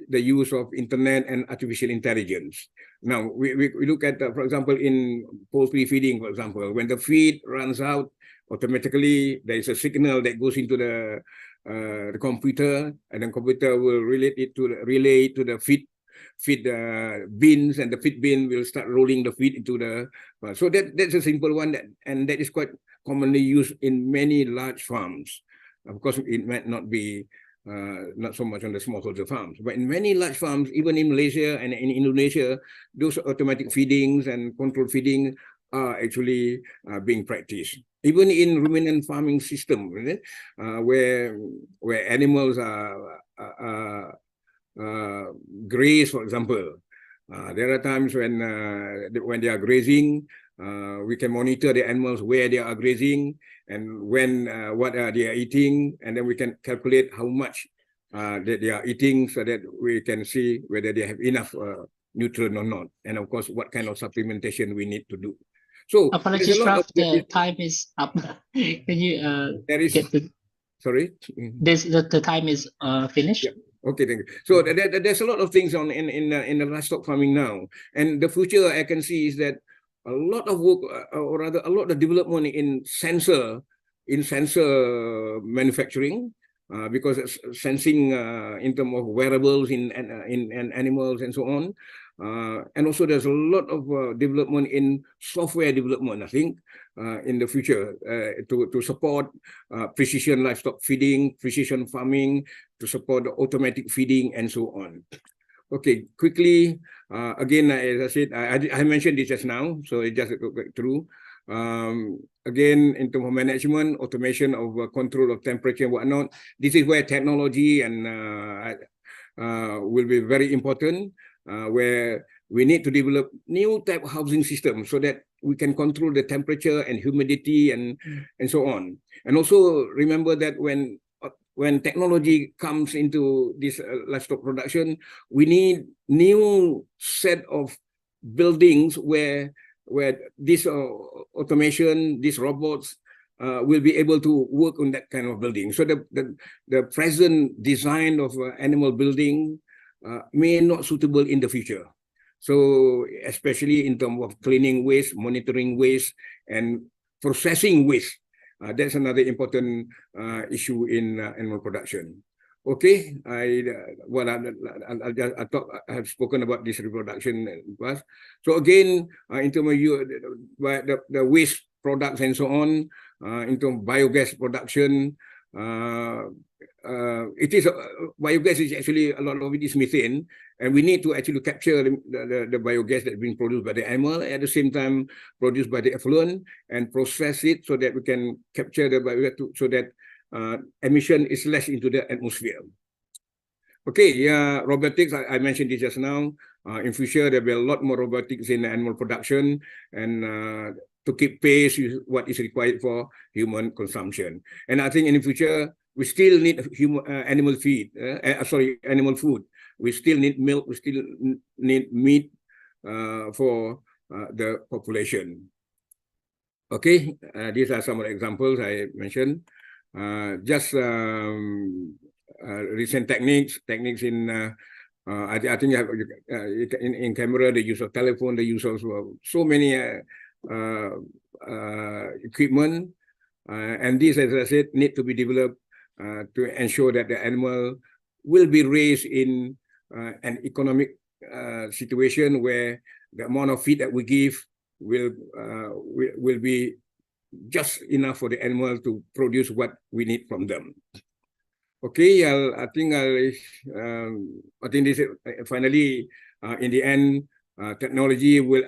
the use of internet and artificial intelligence. Now, we look at, for example, in poultry feeding, for example, when the feed runs out, automatically there is a signal that goes into the computer, and the computer will relay it to the feed bins, and the feed bin will start rolling the feed into the. So that's a simple one, and that is quite commonly used in many large farms. Of course, it might not be not so much on the smallholder farms, but in many large farms, even in Malaysia and in Indonesia, those automatic feedings and controlled feeding are actually being practiced. Even in ruminant farming system, right? Where animals are graze, for example, there are times when they are grazing. We can monitor the animals where they are grazing and when what they are eating, and then we can calculate how much that they are eating, so that we can see whether they have enough nutrient or not, and of course what kind of supplementation we need to do. So apologies, Prof, the time is up. Can you get the... Sorry? The time is finished. Yeah. Okay, thank you. So there's a lot of things on in the livestock farming now, and the future I can see is that a lot of work, or rather a lot of development in sensor manufacturing, because sensing in terms of wearables in animals and so on, and also there's a lot of development in software development, I think, in the future to support precision livestock feeding, precision farming, to support the automatic feeding and so on. Okay, quickly, again, as I said, I mentioned this just now, so it just go back through. Again, in terms of management, automation of control of temperature and whatnot, this is where technology and will be very important, where we need to develop new type of housing system so that we can control the temperature and humidity and so on. And also remember that when technology comes into this livestock production, we need new set of buildings where this automation, these robots will be able to work on that kind of building. So the present design of animal building may not suitable in the future. So especially in terms of cleaning waste, monitoring waste, and processing waste. That's another important issue in animal production. Okay, I thought I have spoken about this reproduction in the past. So again, in terms of the waste products and so on, in terms of biogas production, biogas is actually a lot of it is methane, and we need to actually capture the biogas that's being produced by the animal, at the same time produced by the effluent, and process it so that we can capture the biogas so that emission is less into the atmosphere. Okay, yeah, robotics, I mentioned this just now. In future, there will be a lot more robotics in animal production, and to keep pace with what is required for human consumption. And I think in the future, we still need animal food. We still need milk, we still need meat for the population. Okay, these are some of the examples I mentioned. Recent techniques in I think in camera, the use of telephone, the use of so many equipment, and these, as I said, need to be developed to ensure that the animal will be raised in an economic situation where the amount of feed that we give will be just enough for the animal to produce what we need from them. Okay, I think this finally in the end, technology will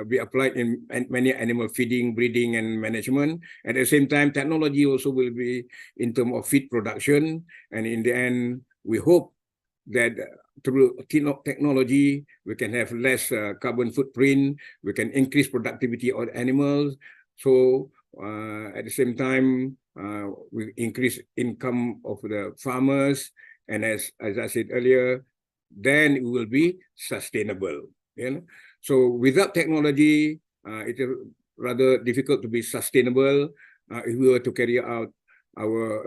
be applied in many animal feeding, breeding, and management. At the same time, technology also will be in terms of feed production. And in the end, we hope that through technology, we can have less carbon footprint. We can increase productivity of animals. So at the same time, we increase income of the farmers, and as I said earlier, then it will be sustainable. You know? So without technology, it is rather difficult to be sustainable if we were to carry out our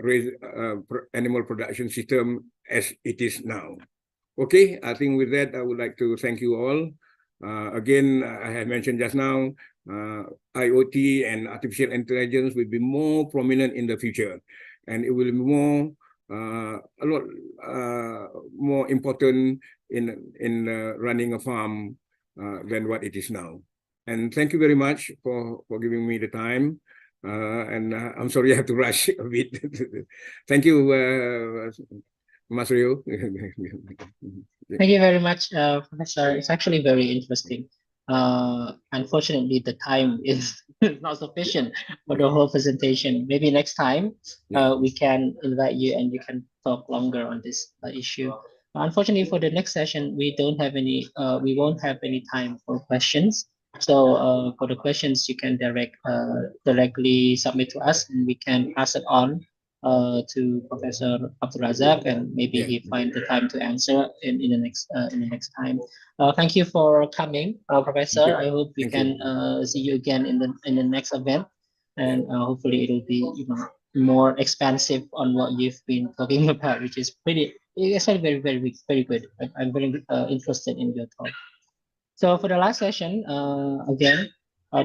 animal production system as it is now. Okay, I think with that, I would like to thank you all. Again, I have mentioned just now, IoT and artificial intelligence will be more prominent in the future, and it will be a lot more important in running a farm than what it is now. And thank you very much for giving me the time. And I'm sorry I have to rush a bit. Thank you, Mas Rio. Thank you very much, Professor. It's actually very interesting. Unfortunately, the time is not sufficient for the whole presentation. Maybe next time we can invite you and you can talk longer on this issue. Unfortunately, for the next session, we won't have any time for questions. So for the questions, you can directly submit to us, and we can pass it on to Professor Abdul Razak, and maybe he find the time to answer in the next time. Thank you for coming, Professor. I hope we can see you again in the next event, and hopefully it'll be more expansive on what you've been talking about, which is actually very good. I'm very interested in your talk. So for the last session, the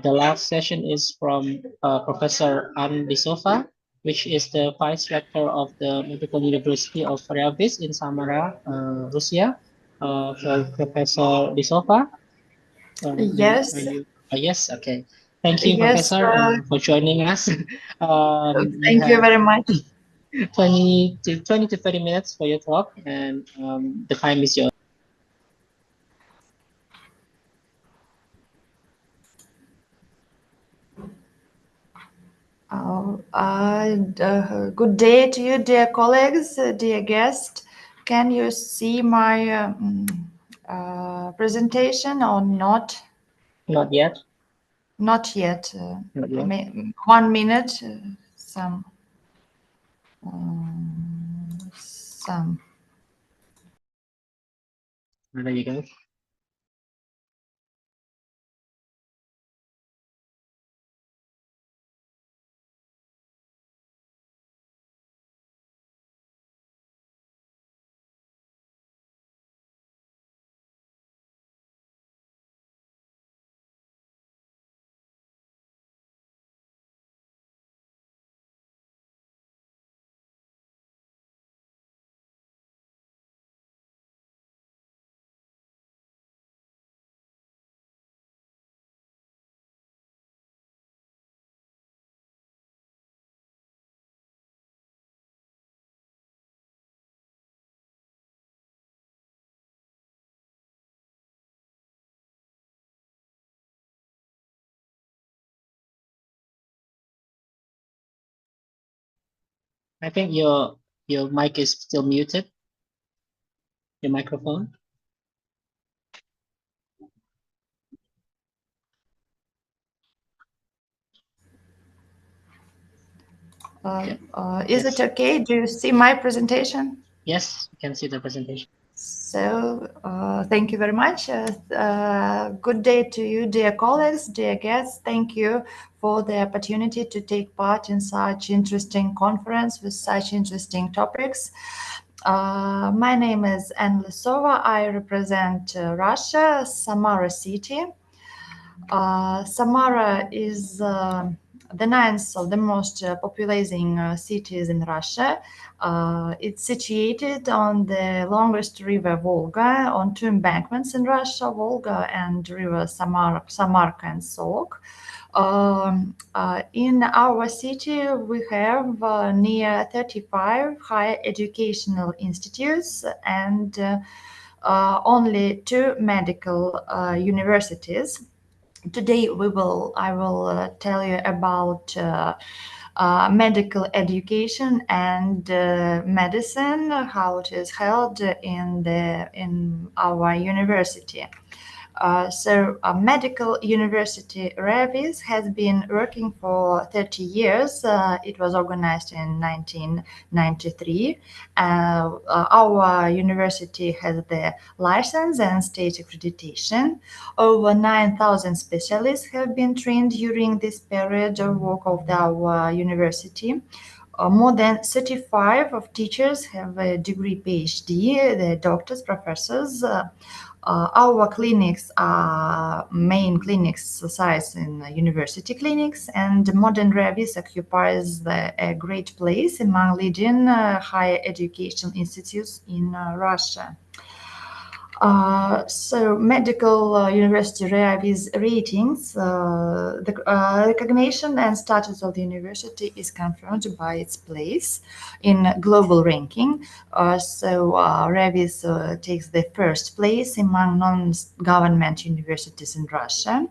last session is from Professor Ann Disofa, which is the Vice Rector of the Medical University of Peryavis in Samara, Russia. So Professor Disofa? Yes. Yes, okay. Thank you, Yes, Professor, for joining us. Thank you very much. 20 to 30 minutes for your talk, and the time is yours. Good day to you, dear colleagues, dear guest. Can you see my presentation or not? Not yet. Not yet. Not yet. 1 minute. There you go. I think your mic is still muted. Your microphone. Is it okay? Do you see my presentation? Yes, you can see the presentation. So, thank you very much. Good day to you, dear colleagues, dear guests. Thank you for the opportunity to take part in such interesting conference with such interesting topics. My name is Anna Lisova. I represent Russia, Samara city. Samara is the ninth of the most populating cities in Russia. It's situated on the longest river Volga, on two embankments in Russia, Volga and river Samarka and Solok. In our city, we have near 35 higher educational institutes and only two medical universities. Today I will tell you about medical education and medicine, how it is held in our university. Medical University Revis has been working for 30 years. It was organized in 1993. Our university has the license and state accreditation. Over 9,000 specialists have been trained during this period of work of our university. More than 35 of teachers have a degree PhD, the doctors, professors. Our clinics are main clinics sized in university clinics, and modern Revis occupies a great place among leading higher education institutes in Russia. Medical University Revis ratings, the recognition and status of the university is confirmed by its place in global ranking. Revis takes the first place among non-government universities in Russia,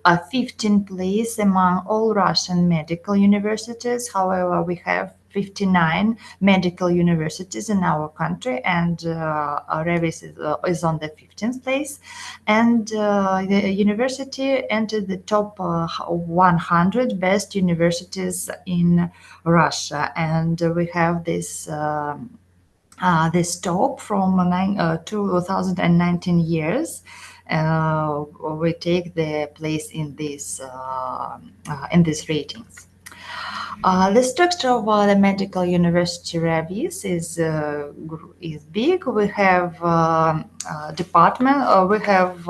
15th place among all Russian medical universities. However, we have 59 medical universities in our country, and Revis is on the 15th place. And the university entered the top 100 best universities in Russia, and we have this top from 2019 years. We take the place in these ratings. The structure of the medical university Revis is big. We have department. We have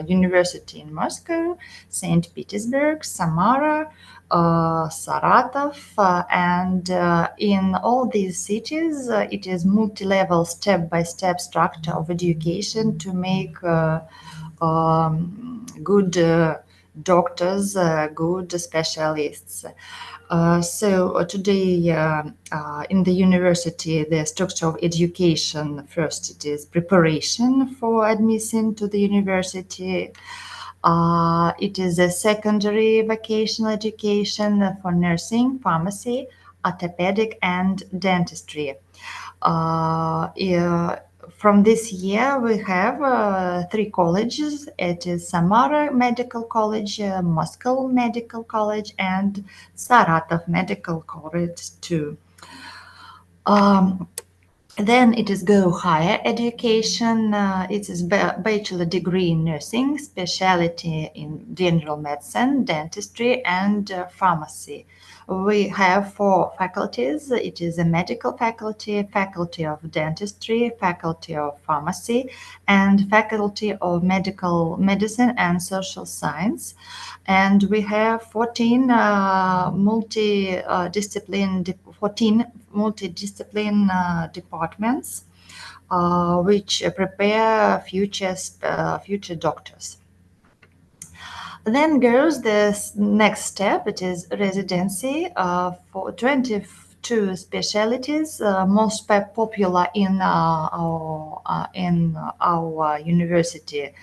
university in Moscow, St. Petersburg, Samara, Saratov, and in all these cities, it is multi-level, step-by-step structure of education to make good doctors, good specialists. Today in the university, the structure of education, first it is preparation for admission to the university. It is a secondary vocational education for nursing, pharmacy, orthopedic, and dentistry. From this year, we have 3 colleges. It is Samara Medical College, Moscow Medical College, and Saratov Medical College too. Then it is go higher education. It is bachelor degree in nursing, specialty in general medicine, dentistry, and pharmacy. We have 4 faculties. It is a medical faculty, faculty of dentistry, faculty of pharmacy, and faculty of medical medicine and social science. And we have 14 multidiscipline departments which prepare future doctors. Then goes the next step. It is residency. For two specialties most popular in our university: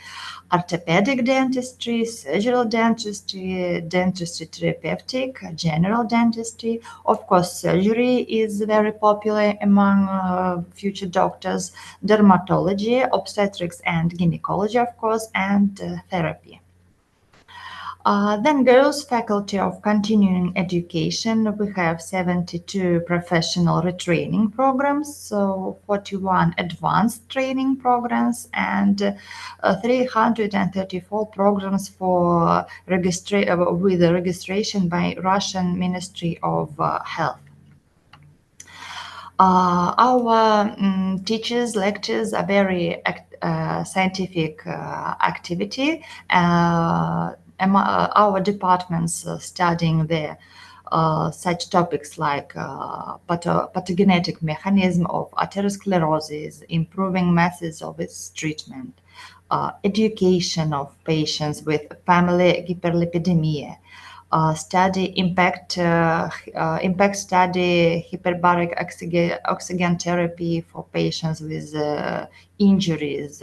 orthopedic dentistry, surgical dentistry, dentistry therapeutic, general dentistry. Of course, surgery is very popular among future doctors, dermatology, obstetrics and gynecology, of course, and therapy. Then goes Faculty of Continuing Education. We have 72 professional retraining programs, so 41 advanced training programs, and 334 programs for with registration by Russian Ministry of Health. Our teachers' lectures are very scientific activity. Our departments studying the such topics like pathogenetic mechanism of atherosclerosis, improving methods of its treatment, education of patients with family hyperlipidemia, study impact study hyperbaric oxygen therapy for patients with injuries,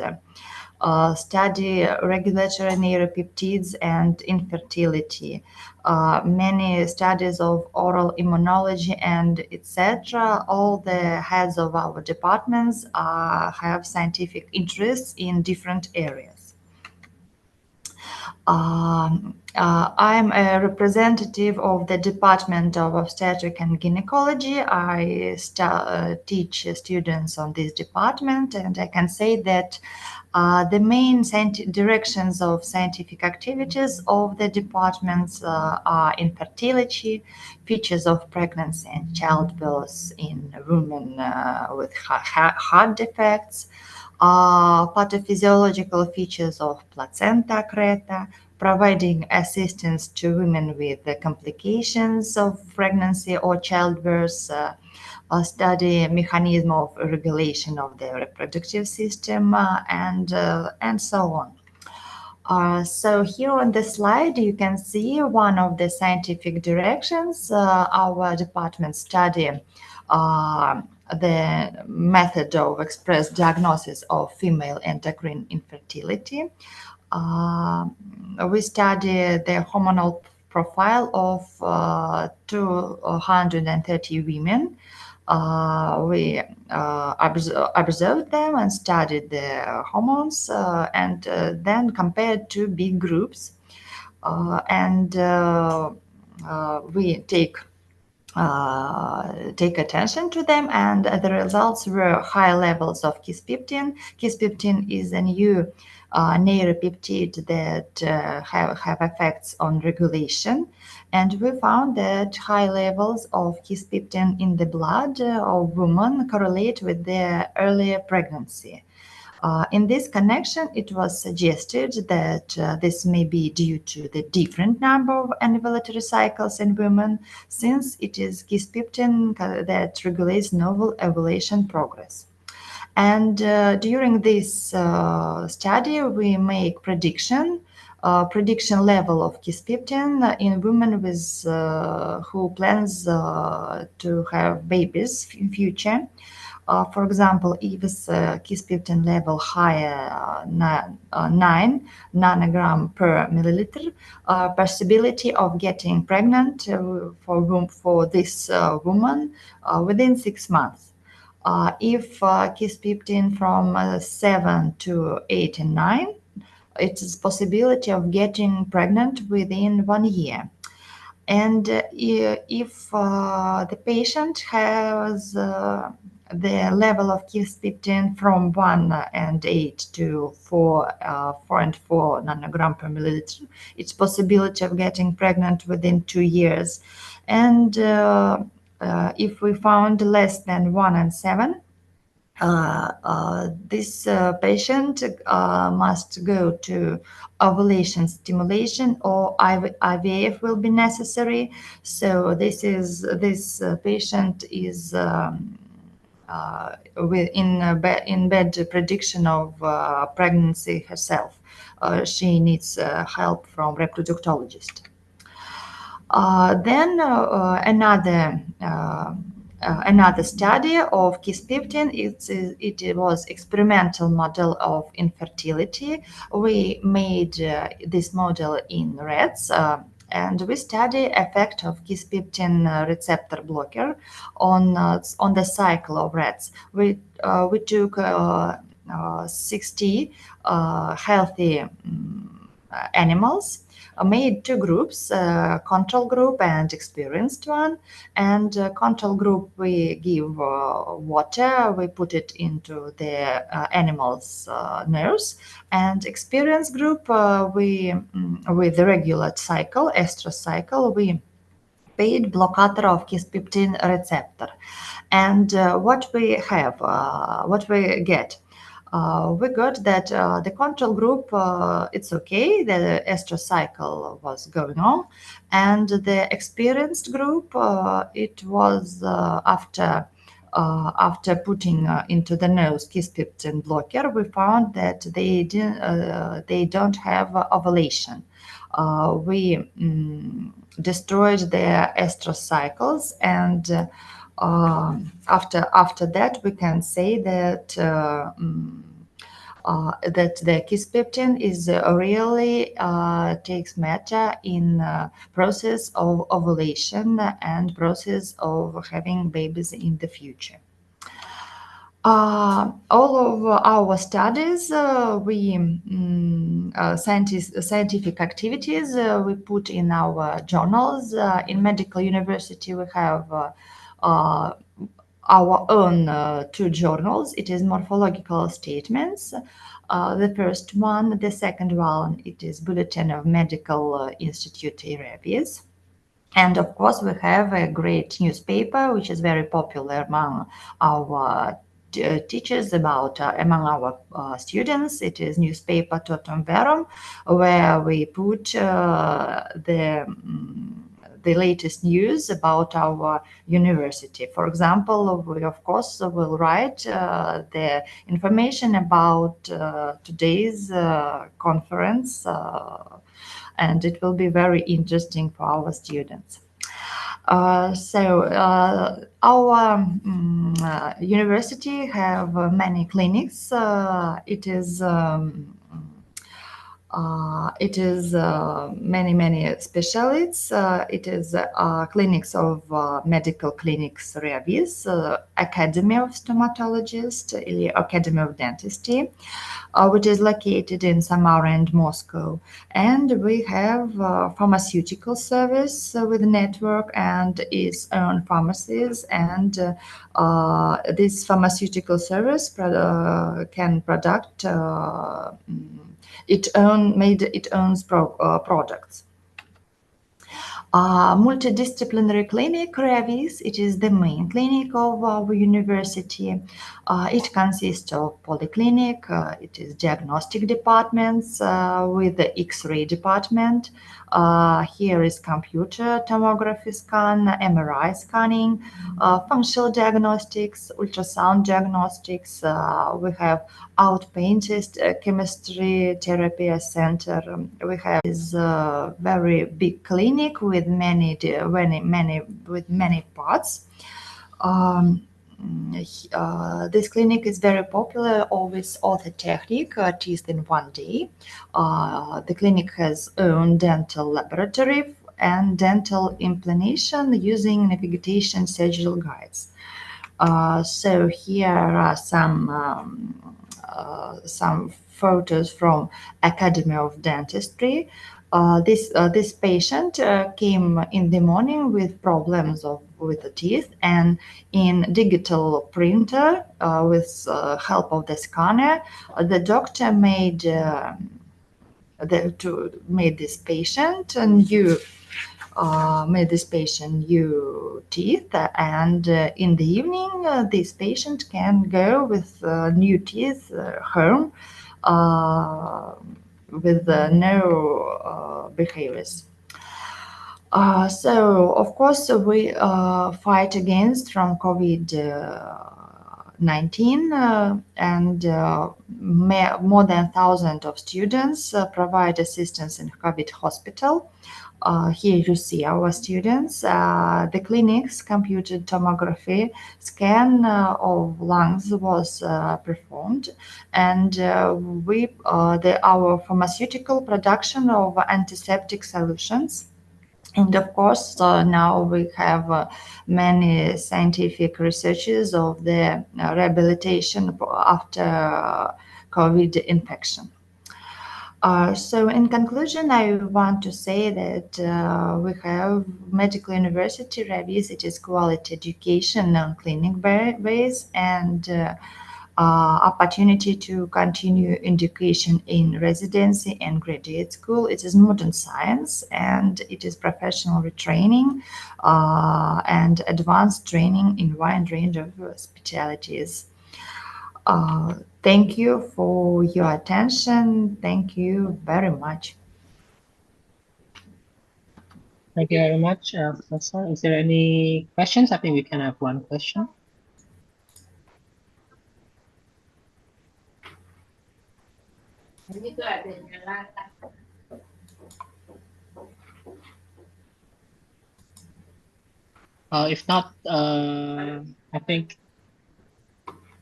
study regulatory neuropeptides and infertility, many studies of oral immunology, and etc. All the heads of our departments have scientific interests in different areas. I'm a representative of the Department of Obstetric and Gynecology. I teach students on this department, and I can say that the main directions of scientific activities of the departments are infertility, features of pregnancy and childbirth in women with heart defects, pathophysiological features of placenta creta, providing assistance to women with the complications of pregnancy or childbirth, study mechanism of regulation of the reproductive system, and so on. So here on the slide, you can see one of the scientific directions. Our department study the method of express diagnosis of female endocrine infertility. We study the hormonal profile of 230 women. We observed them and studied the hormones, and then compared to big groups, and we take attention to them, and the results were high levels of kisspeptin. Kisspeptin is a new neuropeptide that have effects on regulation, and we found that high levels of kisspeptin in the blood of women correlate with their earlier pregnancy. In this connection, it was suggested that this may be due to the different number of ovulatory cycles in women, since it is kisspeptin that regulates novel ovulation progress. And during this study, we make prediction level of kisspeptin in women with who plans to have babies in future. For example, if it's kisspeptin level higher 9 nanogram per milliliter, possibility of getting pregnant for this woman within 6 months. If kisspeptin from 7 to 8 and 9, it's possibility of getting pregnant within 1 year. And if the patient has the level of kisspeptin from 1.8 to 4.4 nanogram per milliliter, it's possibility of getting pregnant within 2 years. And if we found less than 1.7, this patient must go to ovulation stimulation, or IVF will be necessary. So this patient is in bad prediction of pregnancy herself. She needs help from reproductologist. Then another another study of kisspeptin. It was experimental model of infertility. We made this model in rats. And we study effect of kisspeptin receptor blocker on the cycle of rats. We took 60 healthy animals, made two groups, control group and experienced one. And control group, we give water, we put it into the animal's nose. And experienced group, with the regular cycle, estrous cycle, we paid blocker of kisspeptin receptor. And what we get, we got that the control group, it's okay, the estrous cycle was going on, and the experienced group, it was after putting into the nose kisspeptin blocker, we found that they don't have ovulation. We destroyed their estrous cycles, and after that we can say that that the kisspeptin is really takes matter in process of ovulation and process of having babies in the future. All of our studies, scientific activities, we put in our journals. In medical university, we have our own two journals. It is morphological statements. The first one, the second one, it is Bulletin of Medical Institute Reviews. And of course, we have a great newspaper, which is very popular among our teachers, among our students. It is newspaper Totum Verum, where we put the latest news about our university. For example, we of course will write the information about today's conference, and it will be very interesting for our students. Our university have many clinics. It is many specialists. It is clinics of medical clinics Revis, Academy of Stomatologists, Academy of Dentistry, which is located in Samara and Moscow. And we have pharmaceutical service with network and its own pharmacies. And this pharmaceutical service can product its own products. Multidisciplinary clinic, Revis, it is the main clinic of our university. It consists of polyclinic, it is diagnostic departments with the X-ray department. Here is computer tomography scan, MRI scanning, functional diagnostics, ultrasound diagnostics. We have outpatient chemistry therapy center. We have this very big clinic with many parts. This clinic is very popular, always orthotechnic, teeth in one day. The clinic has own dental laboratory and dental implantation using navigation surgical guides. So here are some photos from Academy of Dentistry. This patient came in the morning with problems with the teeth, and in digital printer with help of the scanner, the doctor made this patient new teeth, and in the evening this patient can go with new teeth home with no behaviors. So of course we fight against from COVID 19 and more than 1,000 of students provide assistance in COVID hospital. Here you see our students. The clinic's computed tomography scan of lungs was performed, and our pharmaceutical production of antiseptic solutions. And of course, now we have many scientific researches of the rehabilitation after COVID infection. So in conclusion, I want to say that we have Medical University Revis, it is quality education on clinic base, and opportunity to continue education in residency and graduate school. It is modern science, and it is professional retraining and advanced training in wide range of specialties. Thank you for your attention. Thank you very much. Thank you very much, Professor. Is there any questions? I think we can have one question. If not, I think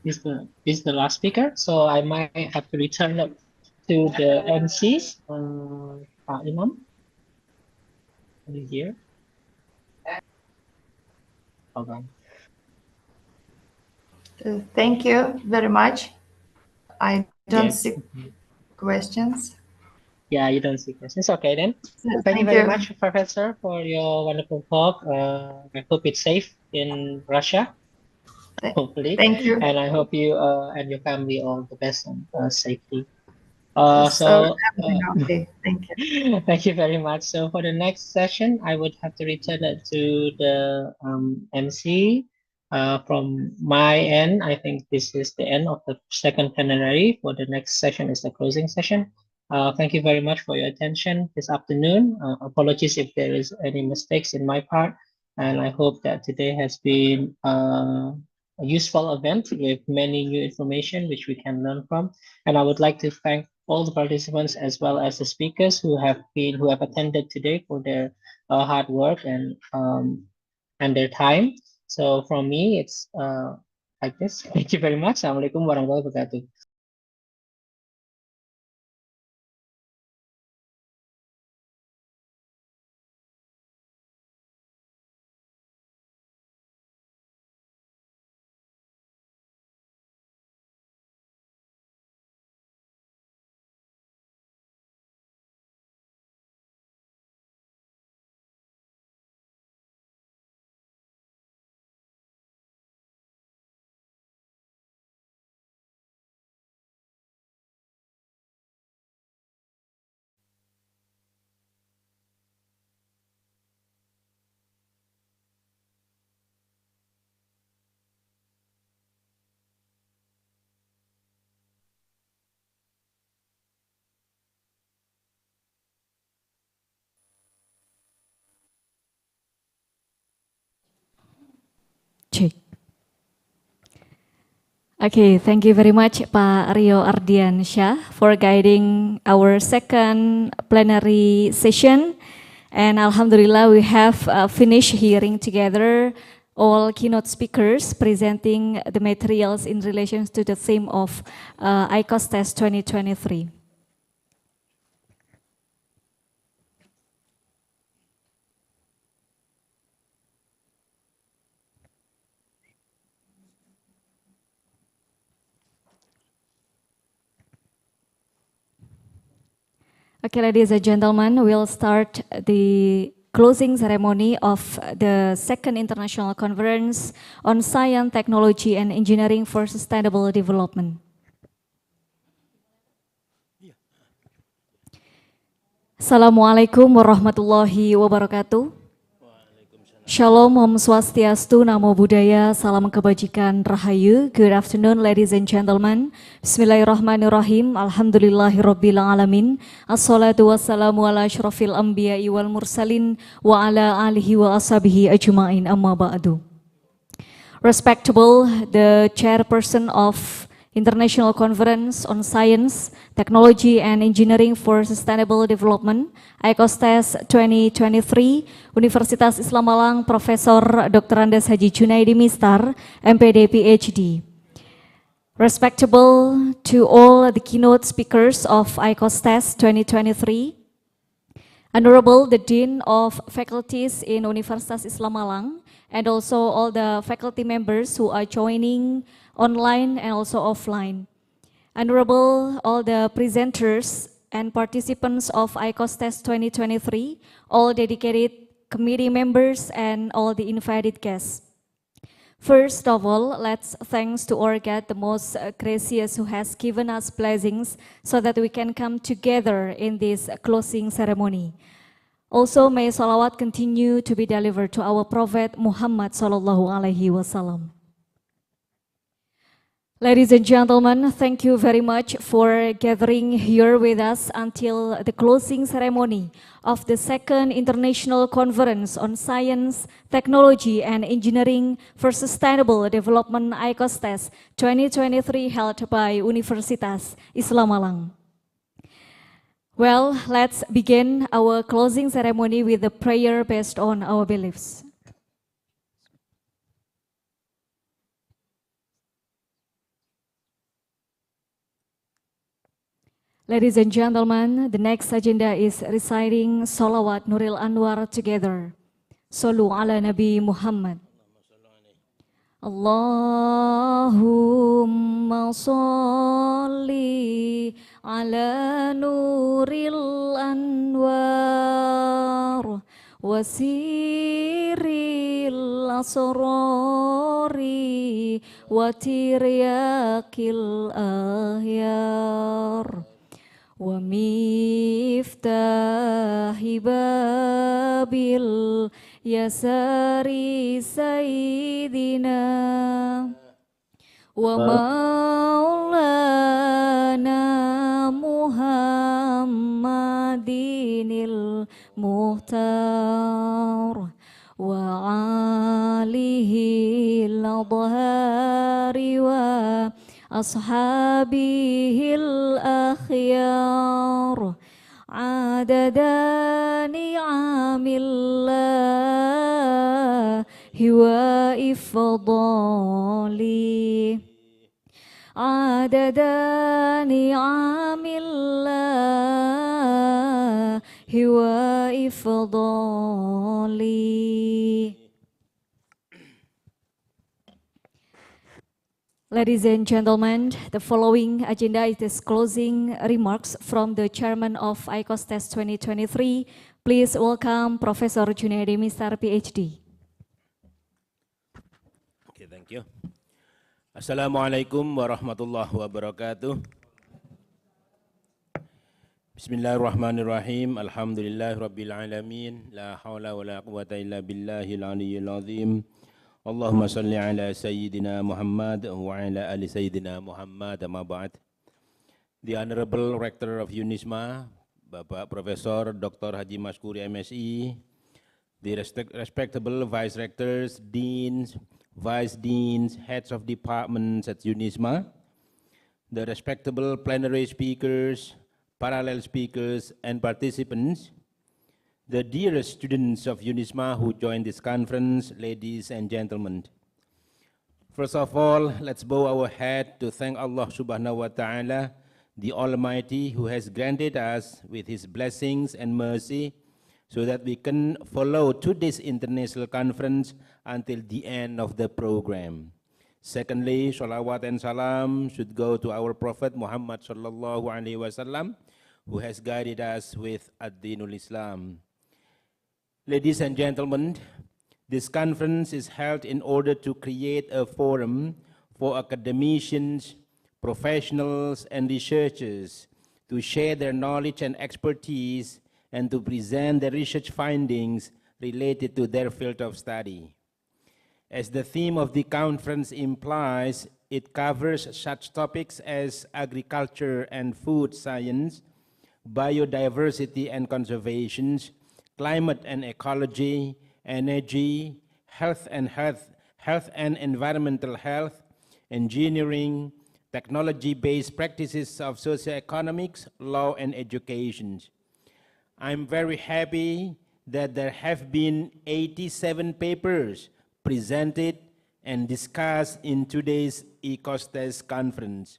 this is the last speaker, so I might have to return it to the MCs. Pak Imam, are you here? Hold on. Thank you very much. I don't see questions. Yeah, you don't see questions. Okay then. Thank you very much, Professor, for your wonderful talk. I hope it's safe in Russia, hopefully. Thank you. And I hope you and your family all the best and safety. Okay, thank you. Thank you very much. So for the next session, I would have to return it to the MC. From my end, I think this is the end of the second plenary. For the next session is the closing session. Thank you very much for your attention this afternoon. Apologies if there is any mistakes in my part. And I hope that today has been a useful event with many new information which we can learn from. And I would like to thank all the participants as well as the speakers who have attended today for their hard work and their time. So from me, it's like this. Thank you very much. Assalamualaikum warahmatullahi wabarakatuh. Check. Okay, thank you very much, Pak Rio Ardiansyah, for guiding our second plenary session. And Alhamdulillah, we have finished hearing together all keynote speakers presenting the materials in relation to the theme of ICosTES 2023. Okay, ladies and gentlemen, we'll start the closing ceremony of the second international conference on science, technology, and engineering for sustainable development. Assalamualaikum warahmatullahi wabarakatuh. Shalom, Om Swastiastu, Namo Buddhaya, Salam Kebajikan, Rahayu. Good afternoon, ladies and gentlemen. Bismillahirrahmanirrahim. Alhamdulillahirabbil alamin. Assalatu wassalamu ala asyrafil anbiya'i wal mursalin wa ala alihi wa ashabihi ajma'in, amma ba'du. Respectable, the chairperson of International Conference on Science, Technology and Engineering for Sustainable Development, ICosTES 2023, Universitas Islam Malang, Profesor Dr. Andes Haji Junaidi Mistar, MPD PhD. Respectable to all the keynote speakers of ICosTES 2023, Honorable the Dean of Faculties in Universitas Islam Malang, and also all the faculty members who are joining online and also offline. Honorable all the presenters and participants of ICosTES 2023, all dedicated committee members and all the invited guests. First of all, let's thanks to our God, the most gracious, who has given us blessings so that we can come together in this closing ceremony. Also, may salawat continue to be delivered to our Prophet Muhammad sallallahu alaihi wasallam. Ladies and gentlemen, thank you very much for gathering here with us until the closing ceremony of the second International Conference on Science, Technology and Engineering for Sustainable Development ICosTES 2023 held by Universitas Islam Malang. Well, let's begin our closing ceremony with a prayer based on our beliefs. Ladies and gentlemen, the next agenda is reciting Salawat Nuril Anwar together. Sallu ala Nabi Muhammad. Allahumma salli ala Nuril Anwar wasiril asrari wa tiryakil ahyar. Wa miftahi babil yasari sayyidina wa maulana Muhammadinil muhtar wa alihi al-adhari wa ashabihil akhyar adada ni'amillahi wa ifdali adada ni'amillahi wa ifdali. Ladies and gentlemen, the following agenda is closing remarks from the chairman of ICosTES 2023. Please welcome Professor Junaidi Mistar, PhD. Okay, thank you. Assalamualaikum warahmatullahi wabarakatuh. Bismillahirrahmanirrahim. Alhamdulillahirabbil alamin. La haula wala quwwata illa billahil aliyyil azim. Allahumma salli ala Sayyidina Muhammad wa ala ali Sayyidina Muhammad amma ba'd. The Honorable Rector of Unisma, Bapak Profesor Dr. Haji Maskuri MSI, the respectable Vice Rectors, Deans, Vice Deans, Heads of Departments at Unisma, the respectable plenary speakers, parallel speakers and participants, the dearest students of Unisma who joined this conference, ladies and gentlemen. First of all, let's bow our head to thank Allah subhanahu wa ta'ala, the Almighty, who has granted us with His blessings and mercy so that we can follow to this international conference until the end of the program. Secondly, salawat and salam should go to our Prophet Muhammad sallallahu alaihi wasallam, who has guided us with ad-dinul Islam. Ladies and gentlemen, this conference is held in order to create a forum for academicians, professionals, and researchers to share their knowledge and expertise and to present their research findings related to their field of study. As the theme of the conference implies, it covers such topics as agriculture and food science, biodiversity and conservation, climate and ecology, energy, health and health and environmental health, engineering, technology-based practices of socioeconomics, law, and education. I'm very happy that there have been 87 papers presented and discussed in today's ICosTES conference,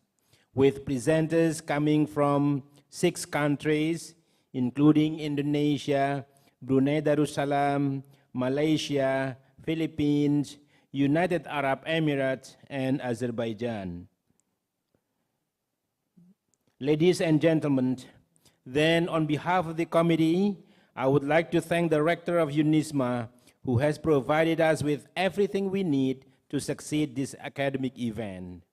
with presenters coming from 6 countries, including Indonesia, Brunei Darussalam, Malaysia, Philippines, United Arab Emirates, and Azerbaijan. Ladies and gentlemen, then on behalf of the committee, I would like to thank the rector of Unisma, who has provided us with everything we need to succeed this academic event.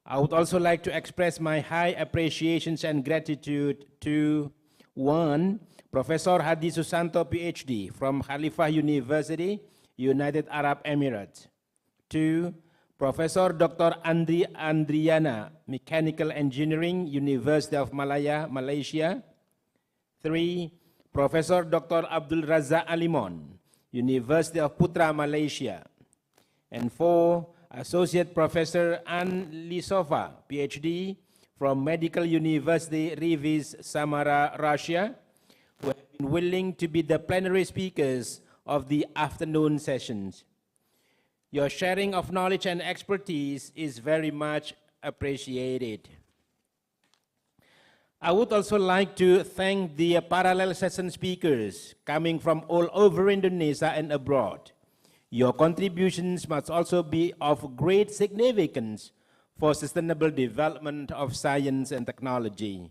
I would also like to express my high appreciations and gratitude to 1. Professor Hadi Susanto, PhD from Khalifah University, United Arab Emirates. 2. Professor Dr. Andriana, Mechanical Engineering, University of Malaya, Malaysia. 3. Professor Dr. Abdul Razak Alimon, University of Putra, Malaysia. And 4. Associate Professor Ann Lisova, PhD from Medical University Revis, Samara, Russia, who have been willing to be the plenary speakers of the afternoon sessions. Your sharing of knowledge and expertise is very much appreciated. I would also like to thank the parallel session speakers coming from all over Indonesia and abroad. Your contributions must also be of great significance for sustainable development of science and technology.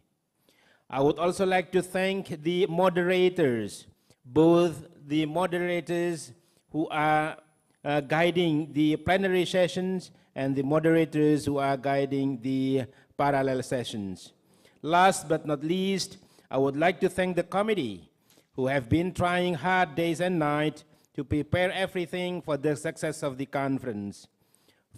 I would also like to thank the moderators, both the moderators who are guiding the plenary sessions and the moderators who are guiding the parallel sessions. Last but not least, I would like to thank the committee who have been trying hard days and nights to prepare everything for the success of the conference.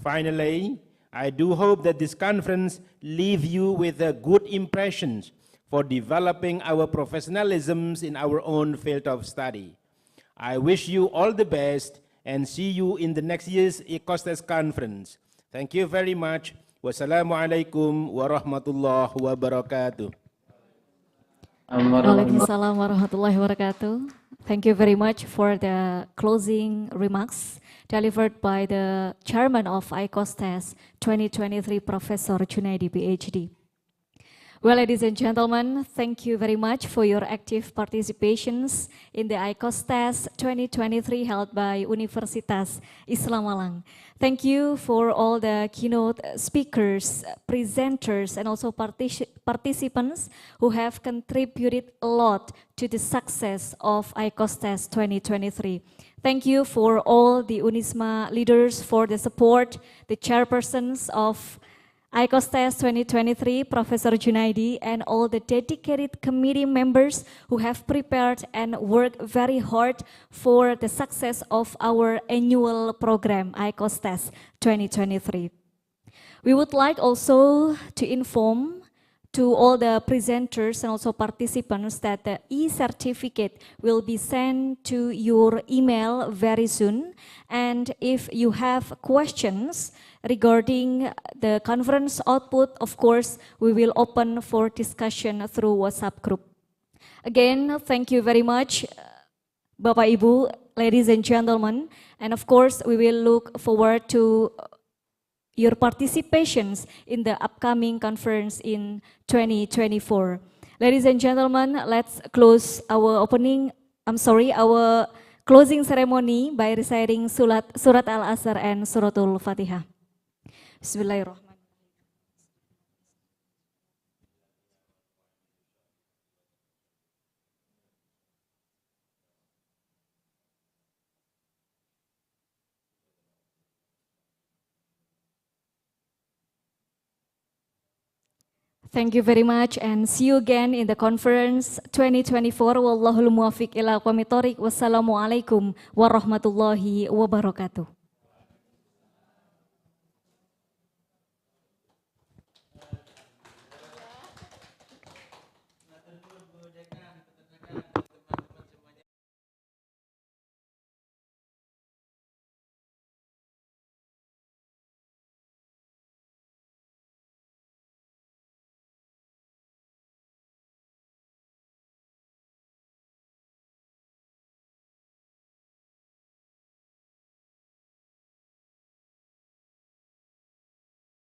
Finally, I do hope that this conference leaves you with a good impressions for developing our professionalisms in our own field of study. I wish you all the best and see you in the next year's ICosTES conference. Thank you very much. Wassalamualaikum warahmatullahi wabarakatuh. Waalaikumsalam warahmatullahi wabarakatuh. Thank you very much for the closing remarks delivered by the chairman of ICosTES 2023, Professor Junaidi, PhD. Well, ladies and gentlemen, thank you very much for your active participations in the ICosTES 2023 held by Universitas Islam Malang. Thank you for all the keynote speakers, presenters, and also participants who have contributed a lot to the success of ICosTES 2023. Thank you for all the Unisma leaders for the support, the chairpersons of ICosTES 2023, Professor Junaidi, and all the dedicated committee members who have prepared and worked very hard for the success of our annual program, ICosTES 2023. We would like also to inform to all the presenters and also participants that the e-certificate will be sent to your email very soon. And if you have questions regarding the conference output, of course, we will open for discussion through WhatsApp group. Again, thank you very much, Bapak Ibu, ladies and gentlemen. And of course, we will look forward to your participations in the upcoming conference in 2024. Ladies and gentlemen, let's close our our closing ceremony by reciting Surat Al-Asr and Suratul Fatihah. Bismillahirrahmanirrahim. Thank you very much and see you again in the conference 2024. Wallahul muwaffiq ila aqwamit thoriq. Wassalamualaikum warahmatullahi wabarakatuh.